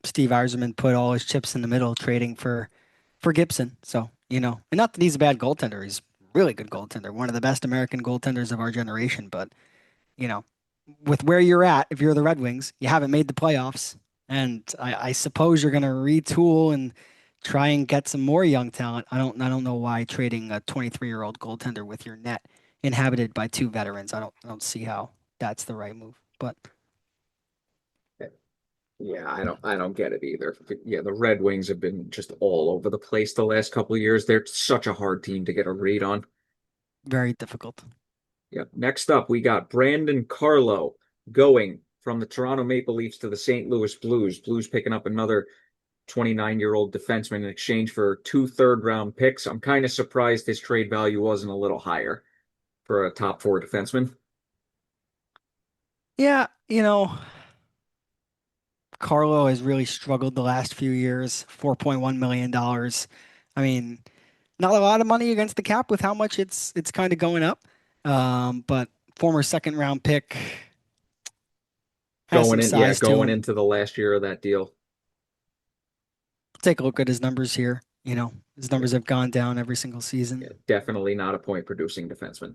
Steve Yzerman put all his chips in the middle trading for Gibson. So, and not that he's a bad goaltender. He's a really good goaltender, one of the best American goaltenders of our generation. But, you know, with where you're at, if you're the Red Wings, you haven't made the playoffs. And I suppose you're going to retool and try and get some more young talent. I don't know why trading a 23-year-old goaltender with your net inhabited by two veterans. I don't see how that's the right move. But Yeah, I don't get it either. Yeah, the Red Wings have been just all over the place the last couple of years. They're such a hard team to get a read on. very difficult. Yeah. Next up, we got Brandon Carlo going from the Toronto Maple Leafs to the St. Louis Blues. Blues picking up another 29-year-old defenseman in exchange for two third-round picks. I'm kind of surprised his trade value wasn't a little higher for a top four defenseman. Yeah, Carlo has really struggled the last few years. $4.1 million. I mean, not a lot of money against the cap with how much it's kind of going up. But former second round pick has some Yeah, size to going him. into the last year of that deal. Take a look at his numbers here. His Yeah, numbers have gone down every single season. yeah, definitely not a point producing defenseman.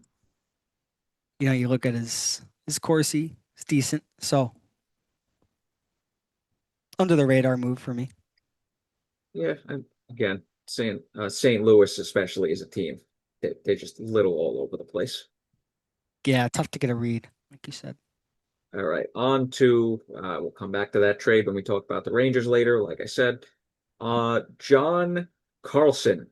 You look at his Corsi, it's decent. So under the radar move for me. Yeah, and again, St. Louis especially as a team, they're just little all over the place. Yeah, tough to get a read, like you said. All right, on to we'll come back to that trade when we talk about the Rangers later. Like I said, John Carlson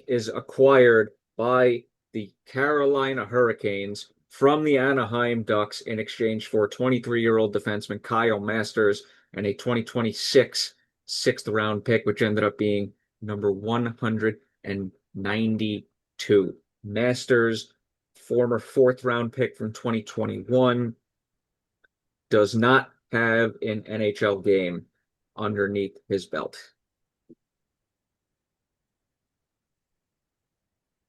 is acquired by the Carolina Hurricanes from the Anaheim Ducks in exchange for 23-year-old defenseman Kyle Masters and a 2026 sixth round pick, which ended up being number 192. Masters, former fourth round pick from 2021, does not have an NHL game underneath his belt.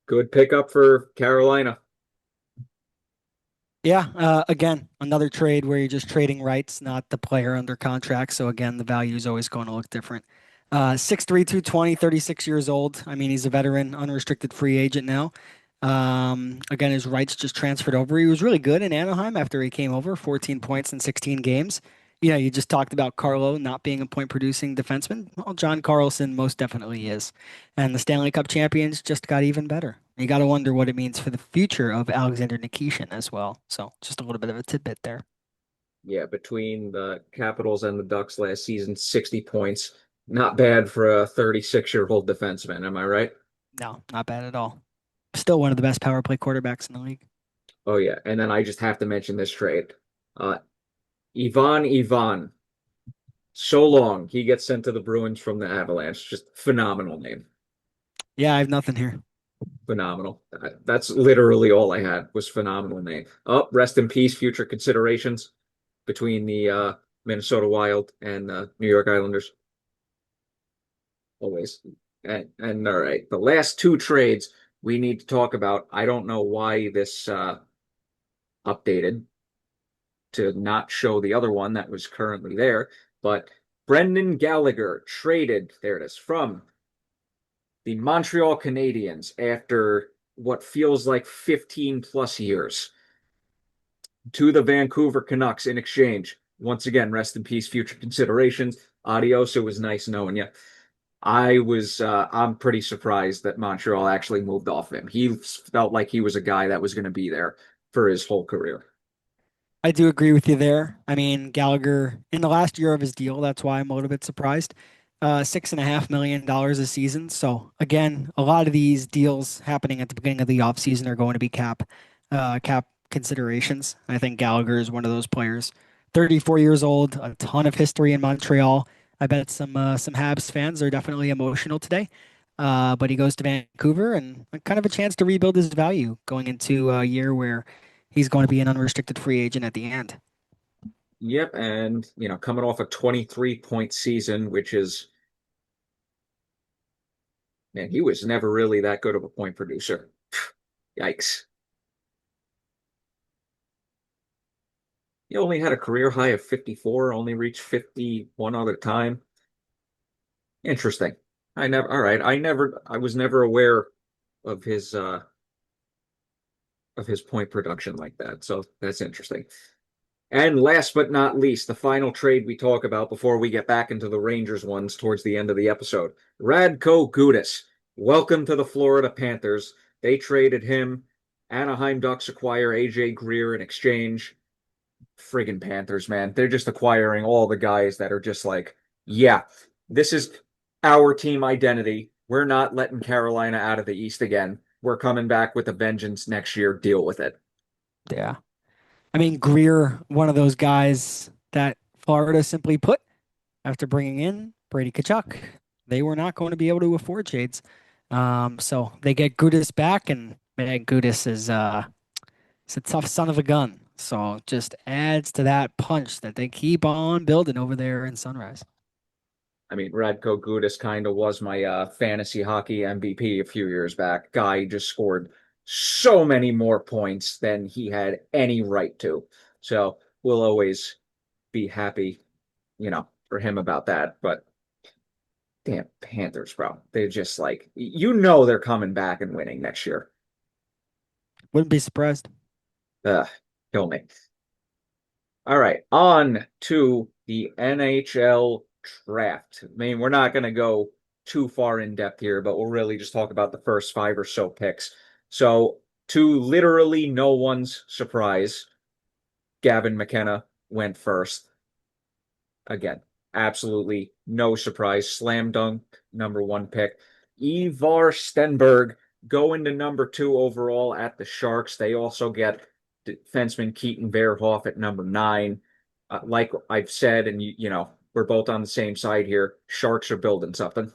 Good pickup for Carolina. Yeah, again, another trade where you're just trading rights, not the player under contract. So again, the value is always going to look different. 6'3", 220, 36 years old. I mean, he's a veteran, unrestricted free agent now. Again, his rights just transferred over. He was really good in Anaheim after he came over, 14 points in 16 games. You just talked about Carlo not being a point producing defenseman. Well, John Carlson most definitely is. And the Stanley Cup champions just got even better. You got to wonder what it means for the future of Alexander Nikishin as well. So just a little bit of a tidbit there. Yeah, between the Capitals and the Ducks last season, 60 points. Not bad for a 36-year-old defenseman, am I right? No, not bad at all. Still one of the best power play quarterbacks in the league. Oh yeah, and then I just have to mention this trade. Uh, Ivan, so long. He gets sent to the Bruins from the Avalanche. Just phenomenal name. Yeah, I have nothing here. Phenomenal. That's literally all I had was phenomenal name. Oh, rest in peace, future considerations between the Minnesota Wild and New York Islanders. Always. And all right, the last two trades we need to talk about. I don't know why this updated to not show the other one that was currently there, but Brendan Gallagher traded, there it is, from the Montreal Canadiens after what feels like 15 plus years. to the Vancouver Canucks in exchange. Once again, rest in peace, future considerations. Adios. It was nice knowing you. I'm pretty surprised that Montreal actually moved off him. He felt like he was a guy that was going to be there for his whole career. I do agree with you there. I mean, Gallagher in the last year of his deal, that's why I'm a little bit surprised. $6.5 million a season. So again, a lot of these deals happening at the beginning of the offseason are going to be cap considerations. I think Gallagher is one of those players. 34 years old, a ton of history in Montreal. I bet some Habs fans are definitely emotional today. But he goes to Vancouver and kind of a chance to rebuild his value going into a year where he's going to be an unrestricted free agent at the end. Yep, and coming off a 23-point season, which is man, he was never really that good of a point producer. Yikes. He only had a career high of 54, only reached 50 one other time. Interesting. All right. I was never aware of his point production like that. So that's interesting. And last but not least, the final trade we talk about before we get back into the Rangers ones towards the end of the episode. Radko Gudas. Welcome to the Florida Panthers. They traded him. Anaheim Ducks acquire AJ Greer in exchange. Friggin' Panthers, man. They're just acquiring all the guys that are just like, yeah, this is our team identity. We're not letting Carolina out of the East again. We're coming back with a vengeance next year. Deal with it. Yeah. I mean, Greer, one of those guys that Florida simply put after bringing in Brady Tkachuk, they were not going to be able to afford Shades. So they get Gudis back, and man, Gudis is a tough son of a gun. So just adds to that punch that they keep on building over there in Sunrise. I mean, Radko Gudas kind of was my fantasy hockey MVP a few years back. Guy just scored so many more points than he had any right to. So we'll always be happy, for him about that. But damn Panthers, bro. They're just like, they're coming back and winning next year. Wouldn't be surprised. Ugh, kill me. All right, on to the NHL draft. I mean, we're not going to go too far in depth here, but we'll really just talk about the first five or so picks. So, to literally no one's surprise, Gavin McKenna went first. Again, absolutely no surprise. Slam dunk, number one pick. Ivar Stenberg going to number two overall at the Sharks. They also get defenseman Keaton Verhoff at number nine. Like I've said, and we're both on the same side here. Sharks are building something.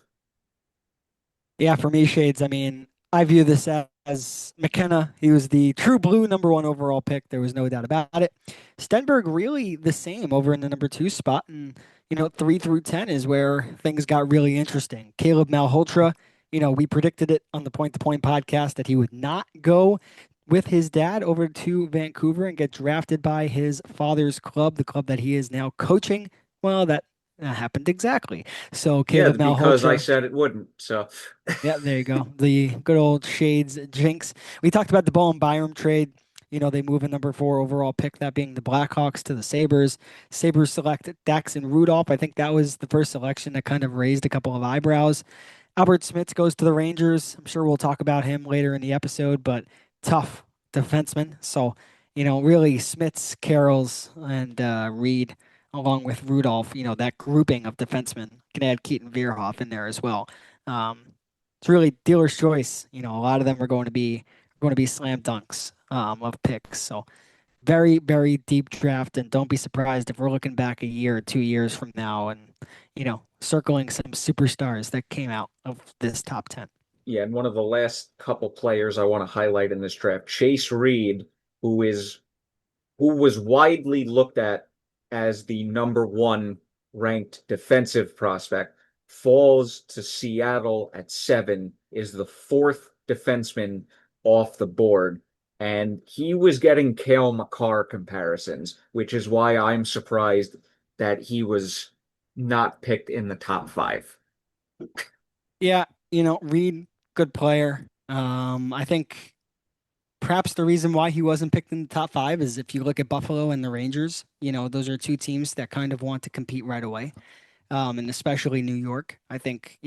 Yeah, for me, Shades, I mean, I view this as McKenna. He was the true blue number one overall pick. There was no doubt about it. Stenberg really the same over in the number two spot. And, 3 through 10 is where things got really interesting. Caleb Malhotra, we predicted it on the Point to Point podcast that he would not go with his dad over to Vancouver and get drafted by his father's club, the club that he is now coaching. Well, that happened exactly. So Yeah, Caleb because I Malhotra. said it wouldn't. So, Yeah, there you go. The good old Shades jinx. We talked about the Bowen Byram trade. They move a number four overall pick, that being the Blackhawks to the Sabres. Sabres select Dax and Rudolph. I think that was the first selection that kind of raised a couple of eyebrows. Albert Smith goes to the Rangers. I'm sure we'll talk about him later in the episode, but tough defenseman. So, really Smiths, Carrolls, and Reed, along with Rudolph, that grouping of defensemen. Can add Keaton Veerhoff in there as well. It's really dealer's choice. A lot of them are going to be slam dunks of picks. So very, very deep draft, and don't be surprised if we're looking back a year or 2 years from now and circling some superstars that came out of this top 10. yeah, and one of the last couple players I want to highlight in this draft, Chase Reed, who is who was widely looked at as the number one ranked defensive prospect, falls to Seattle at seven, is the fourth defenseman off the board. And he was getting Cale Makar comparisons, which is why I'm surprised that he was not picked in the top five. Yeah, Reed, good player. I think perhaps the reason why he wasn't picked in the top five is if you look at Buffalo and the Rangers, those are two teams that kind of want to compete right away. And especially New York. I think,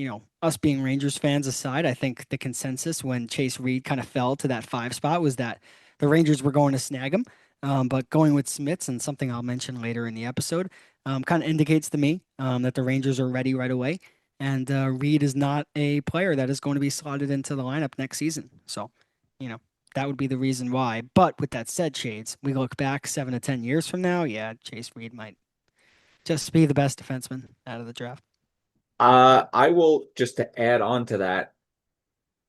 us being Rangers fans aside, I think the consensus when Chase Reed kind of fell to that five spot was that the Rangers were going to snag him. But going with Smits and something I'll mention later in the episode kind of indicates to me that the Rangers are ready right away. And Reed is not a player that is going to be slotted into the lineup next season. So, you know, that would be the reason why. But with that said, Shades, we look back 7 to 10 years from now. Yeah, Chase Reed might just be the best defenseman out of the draft. I will just to add on to that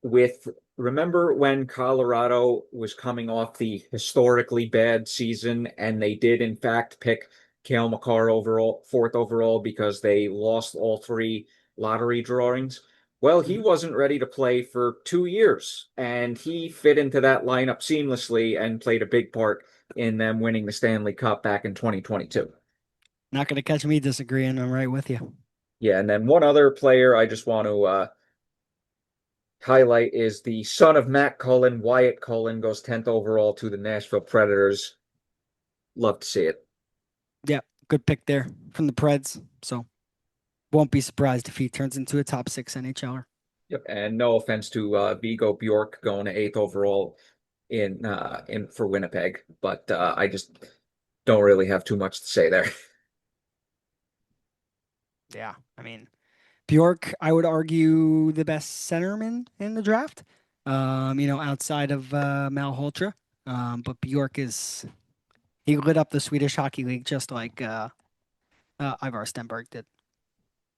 with remember when Colorado was coming off the historically bad season and they did in fact pick Cale Makar overall, fourth overall because they lost all three lottery drawings. Well, he Mhm. wasn't ready to play for 2 years, and he fit into that lineup seamlessly and played a big part in them winning the Stanley Cup back in 2022. Not going to catch me disagreeing. I'm right with you. Yeah, and then one other player I just want to highlight is the son of Matt Cullen, Wyatt Cullen, goes 10th overall to the Nashville Predators. Love to see it. Yeah, good pick there from the Preds. So won't be surprised if he turns into a top six NHLer. Yep. And no offense to Vigo Bjork going to 8th overall in for Winnipeg, but I just don't really have too much to say there. Yeah, I mean, Bjork, I would argue the best centerman in the draft. Outside of Malholtra. But Bjork he lit up the Swedish Hockey League just like Ivar Stenberg did.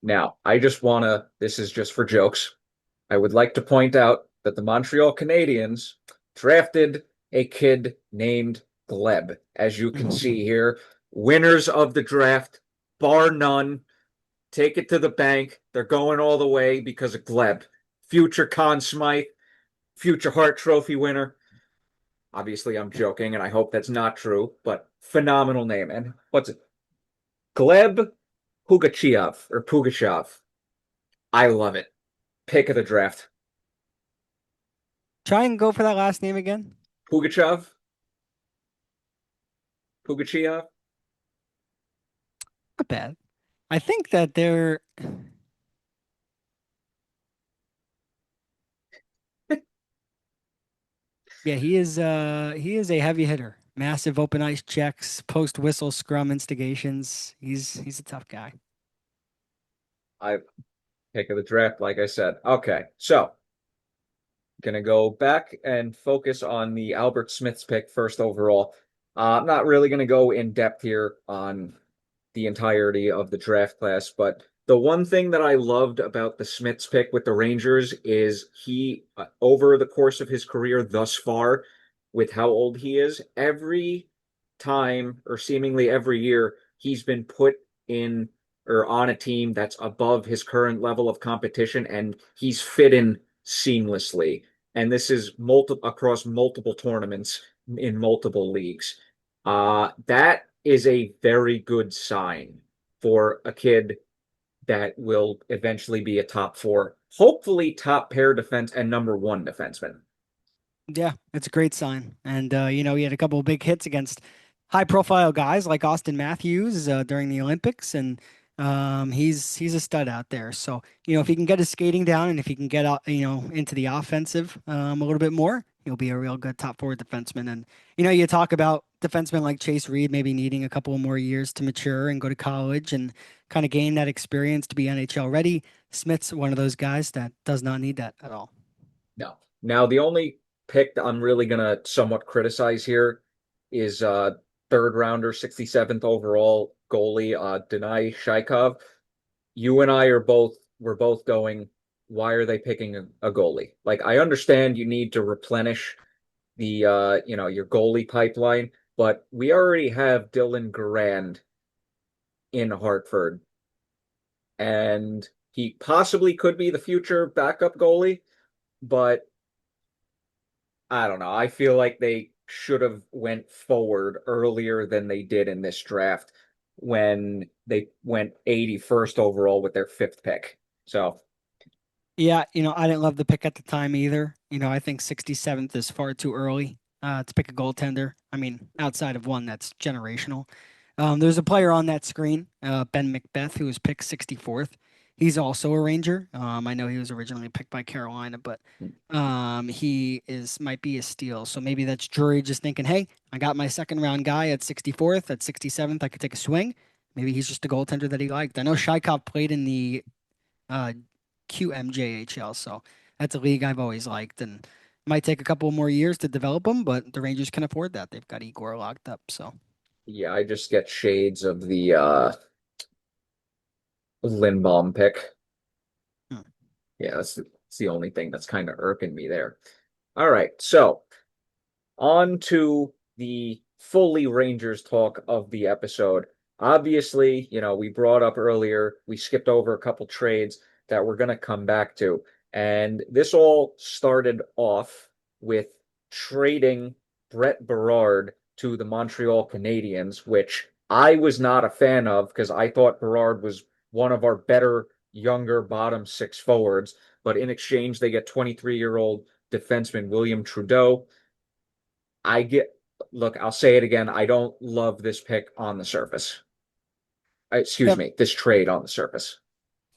Now, I just want to, this is just for jokes. I would like to point out that the Montreal Canadiens drafted a kid named Gleb. As you can see here, winners of the draft, bar none. Take it to the bank. They're going all the way because of Gleb, future Conn Smythe, future Hart Trophy winner. Obviously, I'm joking, and I hope that's not true, but phenomenal name. And what's it? Gleb Pugachev. I love it. Pick of the draft. Try and go for that last name again. Pugachev? Pugachev? Not bad. I think that they're Yeah, he is a heavy hitter. Massive open ice checks, post whistle scrum instigations. He's a tough guy. I pick of the draft, like I said. Okay, so gonna go back and focus on the Albert Smith's pick first overall. I'm not really gonna go in depth here on the entirety of the draft class, but the one thing that I loved about the Smiths pick with the Rangers is he, over the course of his career thus far, with how old he is, every time or seemingly every year, he's been put in or on a team that's above his current level of competition, and he's fit in seamlessly. And this is multiple across multiple tournaments in multiple leagues. That is a very good sign for a kid that will eventually be a top four, hopefully top pair defense and number one defenseman. Yeah, it's a great sign. And he had a couple of big hits against high profile guys like Austin Matthews during the Olympics, and he's a stud out there. So, if he can get his skating down and if he can get out, into the offensive a little bit more, he'll be a real good top four defenseman. And you talk about defensemen like Chase Reed maybe needing a couple of more years to mature and go to college and kind of gain that experience to be NHL ready. Smith's one of those guys that does not need that at all. No. Now, the only pick that I'm really gonna somewhat criticize here is third rounder, 67th overall goalie, Denai Shaikov. You and I are both we're both going, why are they picking a goalie? Like I understand you need to replenish the your goalie pipeline, but we already have Dylan Garand in Hartford, and he possibly could be the future backup goalie, but I don't know. I feel like they should have went forward earlier than they did in this draft when they went 81st overall with their fifth pick. So, Yeah, I didn't love the pick at the time either. I think 67th is far too early. to pick a goaltender. I mean, outside of one that's generational. There's a player on that screen, Ben Macbeth, who was picked 64th. He's also a Ranger. I know he was originally picked by Carolina, but he is might be a steal. So maybe that's Drury just thinking, hey, I got my second round guy at 64th, at 67th, I could take a swing. Maybe he's just a goaltender that he liked. I know Shaikov played in the uh, QMJHL, so that's a league I've always liked, and it might take a couple more years to develop them, but the Rangers can afford that. They've got Igor locked up, so. Yeah, I just get shades of the Lindbaum pick. Hmm. Yeah, that's the only thing that's kind of irking me there. All right, so on to the fully Rangers talk of the episode. Obviously, we brought up earlier, we skipped over a couple trades that we're going to come back to. And this all started off with trading Brett Berard to the Montreal Canadiens, which I was not a fan of because I thought Berard was one of our better, younger bottom six forwards. But in exchange, they get 23-year-old defenseman William Trudeau. I get, look, I'll say it again. I don't love this pick on the surface. Excuse Yep. me, this trade on the surface.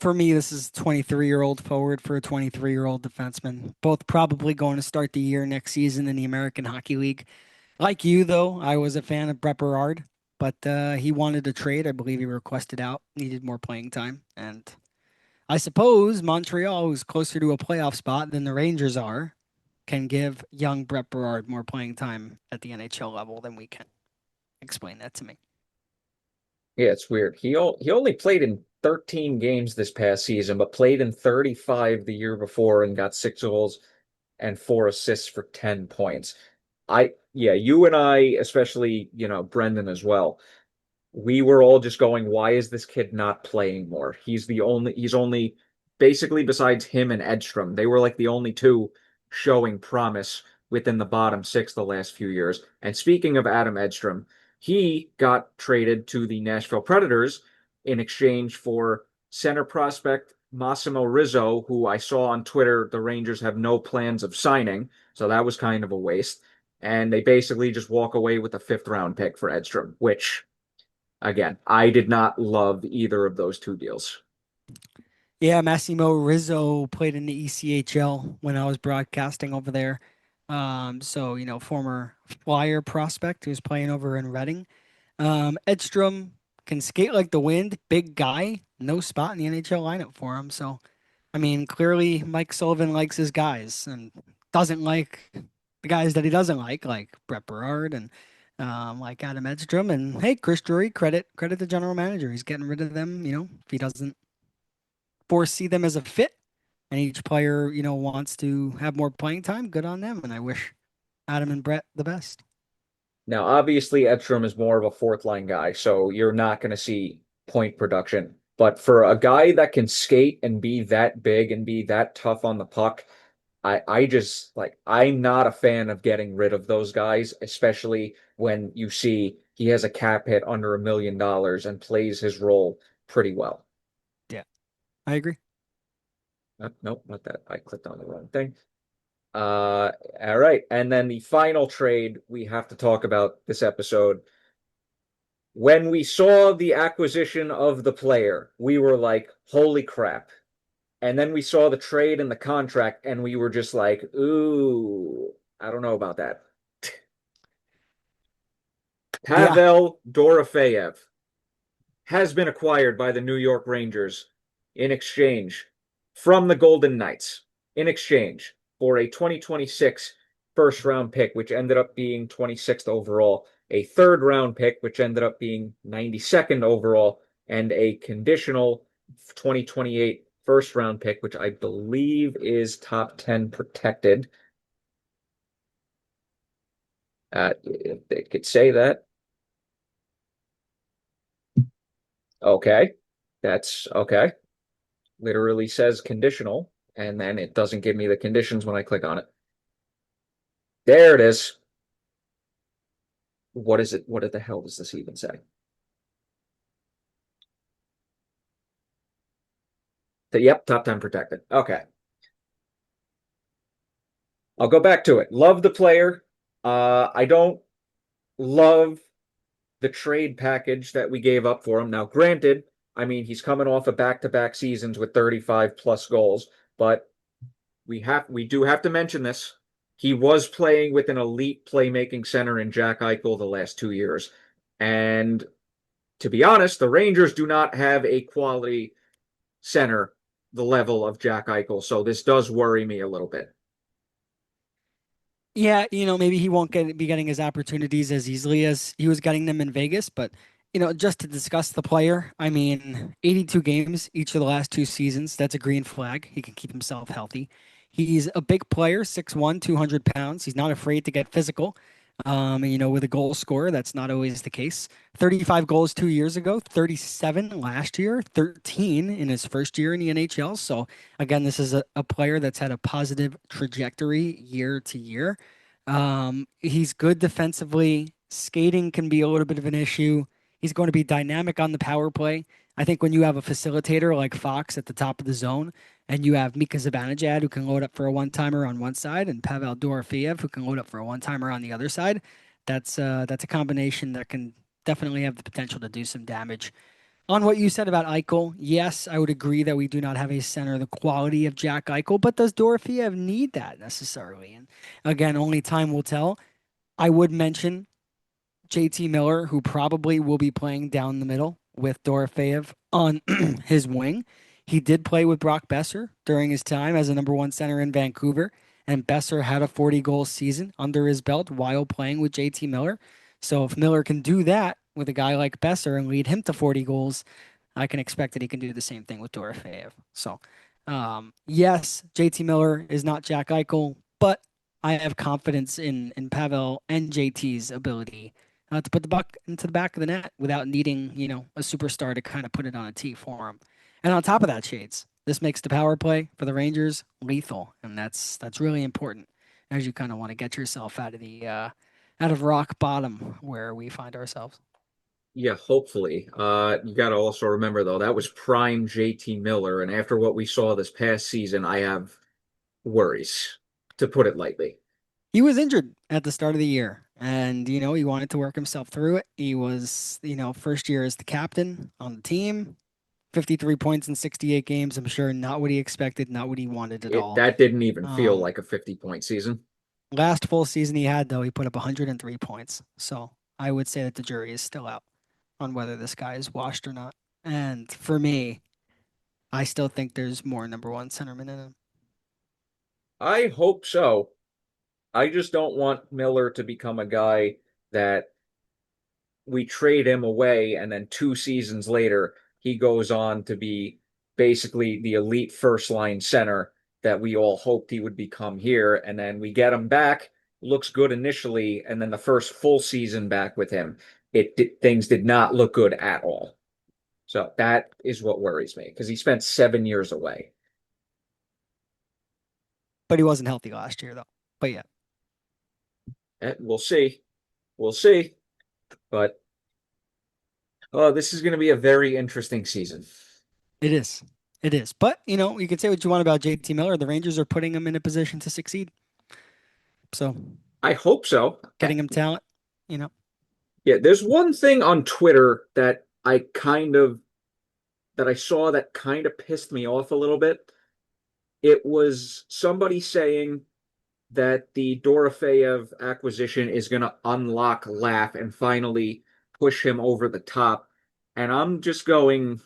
For me, this is 23-year-old forward for a 23-year-old defenseman. Both probably going to start the year next season in the American Hockey League. Like you, though, I was a fan of Brett Berard, but he wanted to trade. I believe he requested out, needed more playing time. And I suppose Montreal, who's closer to a playoff spot than the Rangers are, can give young Brett Berard more playing time at the NHL level than we can. Explain that to me. Yeah, it's weird. He only played in 13 games this past season, but played in 35 the year before and got 6 goals and 4 assists for 10 points. Yeah, you and I, especially, Brendan as well, we were all just going, why is this kid not playing more? He's only basically besides him and Edstrom, they were like the only two showing promise within the bottom six the last few years. And speaking of Adam Edstrom, he got traded to the Nashville Predators in exchange for center prospect Massimo Rizzo, who I saw on Twitter the Rangers have no plans of signing. So that was kind of a waste. And they basically just walk away with a fifth round pick for Edstrom, which again, I did not love either of those two deals. Yeah, Massimo Rizzo played in the ECHL when I was broadcasting over there. Former Flyer prospect who's playing over in Reading. Edstrom can skate like the wind, big guy, no spot in the NHL lineup for him. So, I mean, clearly Mike Sullivan likes his guys and doesn't like the guys that he doesn't like Brett Berard and like Adam Edstrom. And hey, Chris Drury, credit the general manager. He's getting rid of them. If he doesn't foresee them as a fit, and each player, wants to have more playing time, good on them. And I wish Adam and Brett the best. Now, obviously, Edstrom is more of a fourth line guy, so you're not going to see point production. But for a guy that can skate and be that big and be that tough on the puck, I just like, I'm not a fan of getting rid of those guys, especially when you see he has a cap hit under $1 million and plays his role pretty well. Yeah, I agree. Nope, not that. I clicked on the wrong thing. All right. And then the final trade we have to talk about this episode. When we saw the acquisition of the player, we were like, holy crap. And then we saw the trade and the contract, and we were just like, ooh, I don't know about that. Yeah, Pavel Dorofeyev has been acquired by the New York Rangers in exchange from the Golden Knights, in exchange for a 2026 first round pick, which ended up being 26th overall, a third round pick, which ended up being 92nd overall, and a conditional 2028 first round pick, which I believe is top 10 protected. If they could say that. Okay. That's okay. Literally says conditional, and then it doesn't give me the conditions when I click on it. There it is. What is it? What the hell does this even say? Yep, top 10 protected. Okay. I'll go back to it. Love the player. I don't love the trade package that we gave up for him. Now, granted, I mean, he's coming off of back-to-back seasons with 35 plus goals, but we do have to mention this. He was playing with an elite playmaking center in Jack Eichel the last 2 years. And to be honest, the Rangers do not have a quality center the level of Jack Eichel, so this does worry me a little bit. Yeah, maybe he won't be getting his opportunities as easily as he was getting them in Vegas, but just to discuss the player, I mean, 82 games each of the last two seasons. That's a green flag. He can keep himself healthy. He's a big player, 6'1", 200 pounds. He's not afraid to get physical. And, with a goal scorer, that's not always the case. 35 goals 2 years ago, 37 last year, 13 in his first year in the NHL. So, again, this is a player that's had a positive trajectory year to year. He's good defensively. Skating can be a little bit of an issue. He's going to be dynamic on the power play. I think when you have a facilitator like Fox at the top of the zone, and you have Mika Zibanejad who can load up for a one-timer on one side, and Pavel Dorofeyev who can load up for a one-timer on the other side, that's a combination that can definitely have the potential to do some damage. On what you said about Eichel, yes, I would agree that we do not have a center the quality of Jack Eichel, but does Dorofeyev need that necessarily? And again, only time will tell. I would mention JT Miller, who probably will be playing down the middle with Dorofeyev on his wing. He did play with Brock Besser during his time as a number one center in Vancouver, and Besser had a 40-goal season under his belt while playing with JT Miller. So if Miller can do that with a guy like Besser and lead him to 40 goals, I can expect that he can do the same thing with Dorofeyev. So, yes, JT Miller is not Jack Eichel, but I have confidence in Pavel and JT's ability to put the buck into the back of the net without needing, a superstar to kind of put it on a tee for him. And on top of that, Shades, this makes the power play for the Rangers lethal, and that's really important as you kind of want to get yourself out of the out of rock bottom where we find ourselves. Yeah, hopefully. You got to also remember though, that was prime JT Miller, and after what we saw this past season, I have worries, to put it lightly. He was injured at the start of the year, and he wanted to work himself through it. He was, first year as the captain on the team, 53 points in 68 games. I'm sure not what he expected, not what he wanted at It all. that didn't even feel Um, like a 50-point season. Last full season he had, though, he put up 103 points. So I would say that the jury is still out on whether this guy is washed or not. And for me, I still think there's more number one centermen in him. I hope so. I just don't want Miller to become a guy that we trade him away and then 2 seasons later he goes on to be basically the elite first line center that we all hoped he would become here. And then we get him back, looks good initially, and then the first full season back with him, things did not look good at all. So that is what worries me because he spent 7 years away. But he wasn't healthy last year, though. But yeah, We'll see. We'll see. But oh, this is going to be a very interesting season. it is. It is. But, you can say what you want about JT Miller. The Rangers are putting him in a position to succeed. So I hope so. getting him talent, you know. Yeah, there's one thing on Twitter that I saw that kind of pissed me off a little bit. It was somebody saying that the Dorofeyev acquisition is going to unlock Laugh and finally push him over the top. And I'm just going,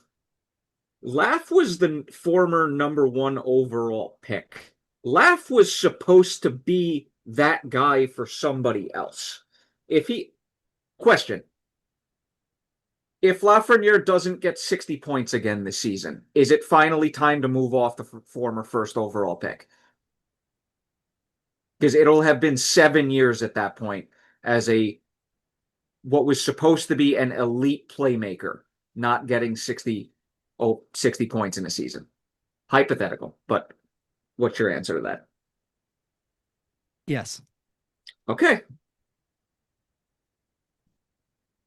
Laugh was the former number one overall pick. Laugh was supposed to be that guy for somebody else. If he, question, if Lafreniere doesn't get 60 points again this season, is it finally time to move off the former first overall pick? Because it'll have been 7 years at that point as a what was supposed to be an elite playmaker, not getting 60 points in a season. Hypothetical, but what's your answer to that? Yes. Okay,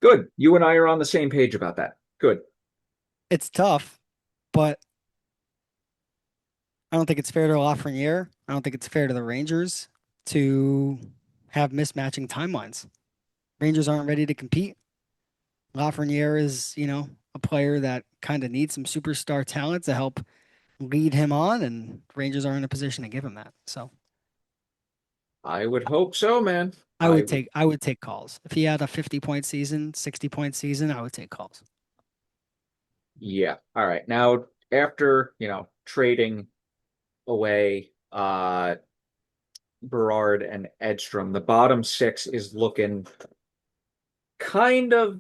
good. You and I are on the same page about that. Good. It's tough, but I don't think it's fair to Lafreniere. I don't think it's fair to the Rangers to have mismatching timelines. Rangers aren't ready to compete. Lafreniere is, a player that kind of needs some superstar talent to help lead him on, and Rangers are in a position to give him that. So I would hope so, man. I would take calls. If he had a 50-point season, 60-point season, I would take calls. Yeah. All right. Now, after, trading away Berard and Edstrom, the bottom six is looking kind of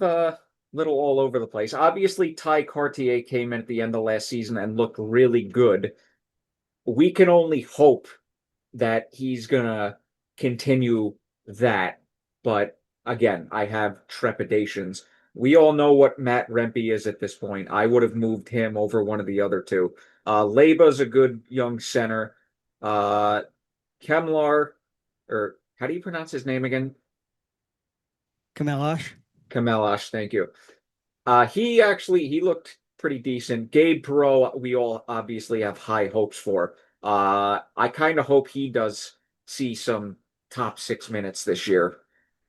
little all over the place. Obviously, Ty Cartier came in at the end of last season and looked really good. We can only hope that he's gonna continue that. But again, I have trepidations. We all know what Matt Rempe is at this point. I would have moved him over one of the other two. Leba's a good young center. Uh, Kemlar, or how do you pronounce his name again? Kamelash. Kamelash, thank you. He looked pretty decent. Gabe Perreault, we all obviously have high hopes for. I kind of hope he does see some top 6 minutes this year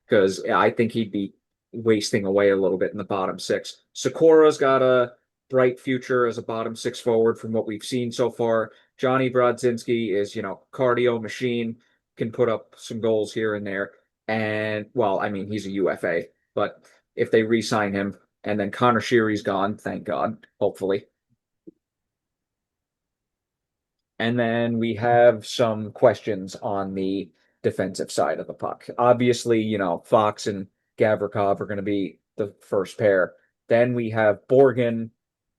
because I think he'd be wasting away a little bit in the bottom six. Sakura's got a bright future as a bottom six forward from what we've seen so far. Johnny Brodzinski is, cardio machine, can put up some goals here and there. And well, I mean, he's a UFA, but if they re-sign him, and then Connor Sheary's gone, thank God, hopefully. And then we have some questions on the defensive side of the puck. Obviously, Fox and Gavrikov are going to be the first pair. Then we have Borgen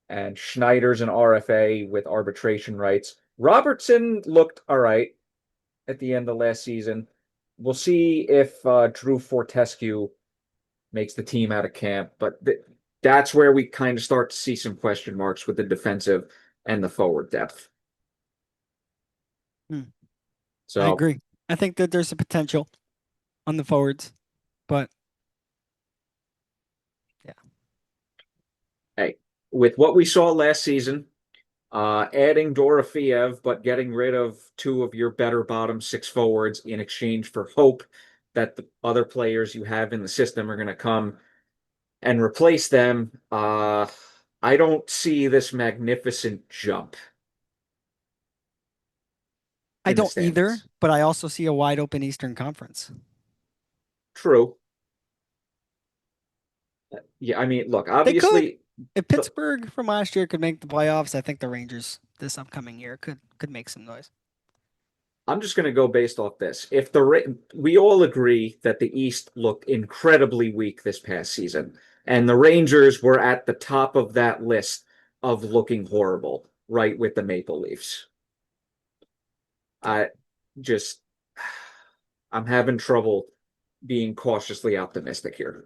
and Schneider's an RFA with arbitration rights. Robertson looked all right at the end of last season. We'll see if Drew Fortescue makes the team out of camp, but that's where we kind of start to see some question marks with the defensive and the forward depth. Hmm. I So, agree. I think that there's a potential on the forwards, but yeah, hey, with what we saw last season, adding Dorofeev, but getting rid of two of your better bottom six forwards in exchange for hope that the other players you have in the system are going to come and replace them, I don't see this magnificent jump I in the don't either, standings. but I also see a wide open Eastern Conference. True. Yeah, I mean, look, They could. obviously, If the, Pittsburgh from last year could make the playoffs, I think the Rangers this upcoming year could make some noise. I'm just going to go based off this. If we all agree that the East looked incredibly weak this past season, and the Rangers were at the top of that list of looking horrible, right with the Maple Leafs. Yeah. I just, I'm having trouble being cautiously optimistic here.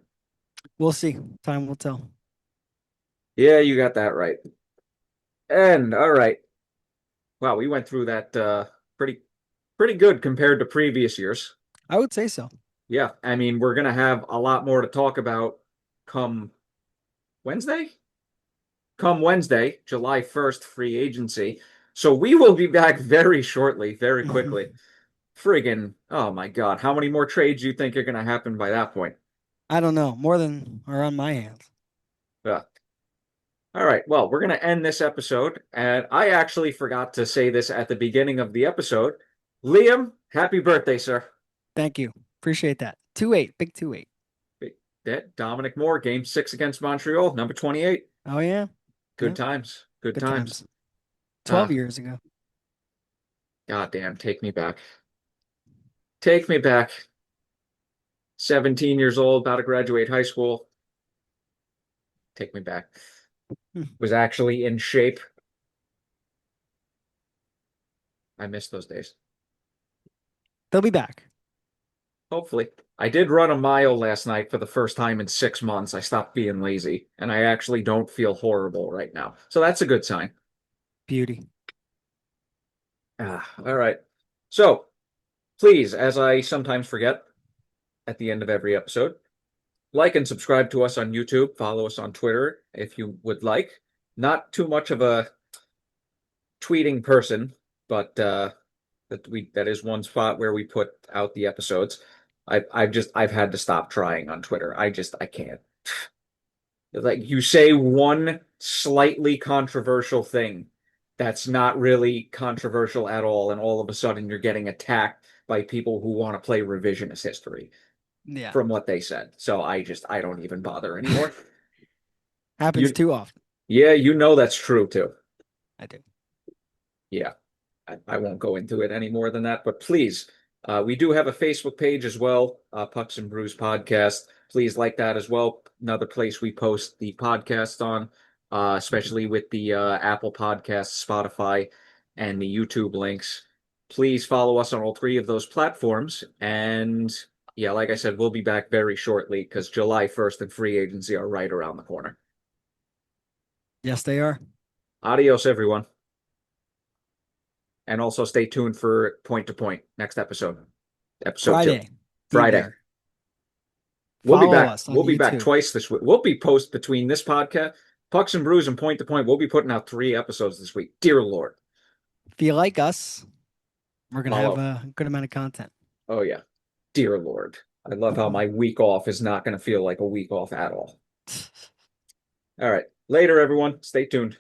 We'll see. Time will tell. Yeah, you got that right. And all right. Wow, we went through that pretty good compared to previous years. I would say so. Yeah, I mean, we're gonna have a lot more to talk about come Wednesday? Come Wednesday, July 1st, free agency. So we will be back very shortly, very quickly. Friggin', oh my God, how many more trades do you think are gonna happen by that point? I don't know. More than are on my hands. Yeah. All right, well, we're gonna end this episode, and I actually forgot to say this at the beginning of the episode. Liam, happy birthday, sir. Thank you. Appreciate that. 2-8, big 2-8. That Dominic Moore, game six against Montreal, number 28. Oh yeah. Good Yeah. times. Good Good times. times. 12 Ah, years ago. goddamn, take me back. Take me back. 17 years old, about to graduate high school. Take me back. Hmm. Was actually in shape. I miss those days. They'll be back. Hopefully. I did run a mile last night for the first time in 6 months. I stopped being lazy, and I actually don't feel horrible right now. So that's a good sign. Beauty. All right. So please, as I sometimes forget at the end of every episode, like and subscribe to us on YouTube. Follow us on Twitter if you would like. Not too much of a tweeting person, but that is one spot where we put out the episodes. I've had to stop trying on Twitter. I can't. Like you say one slightly controversial thing that's not really controversial at all, and all of a sudden you're getting attacked by people who want to play revisionist history Yeah. from what they said. So I don't even bother anymore. Happens You too often. yeah, you know that's true too. I do. Yeah. I won't go into it any more than that, but please, we do have a Facebook page as well, Pucks and Brews Podcast. Please like that as well. Another place we post the podcast on, especially with the Apple Podcasts, Spotify, and the YouTube links. Please follow us on all three of those platforms. And yeah, like I said, we'll be back very shortly because July 1st and free agency are right around the corner. Yes, they are. Adios, everyone. And also stay tuned for Point to Point next episode, episode 2, Friday. Be Friday. there. We'll be Follow back. us on We'll be back YouTube. twice this week. We'll be post between this podcast, Pucks and Brews, and Point to Point. We'll be putting out 3 episodes this week. Dear Lord. If you like us, we're gonna have Follow. a good amount of content. Oh yeah. Dear Lord. I love how my week off is not going to feel like a week off at all. All right. Later, everyone. Stay tuned.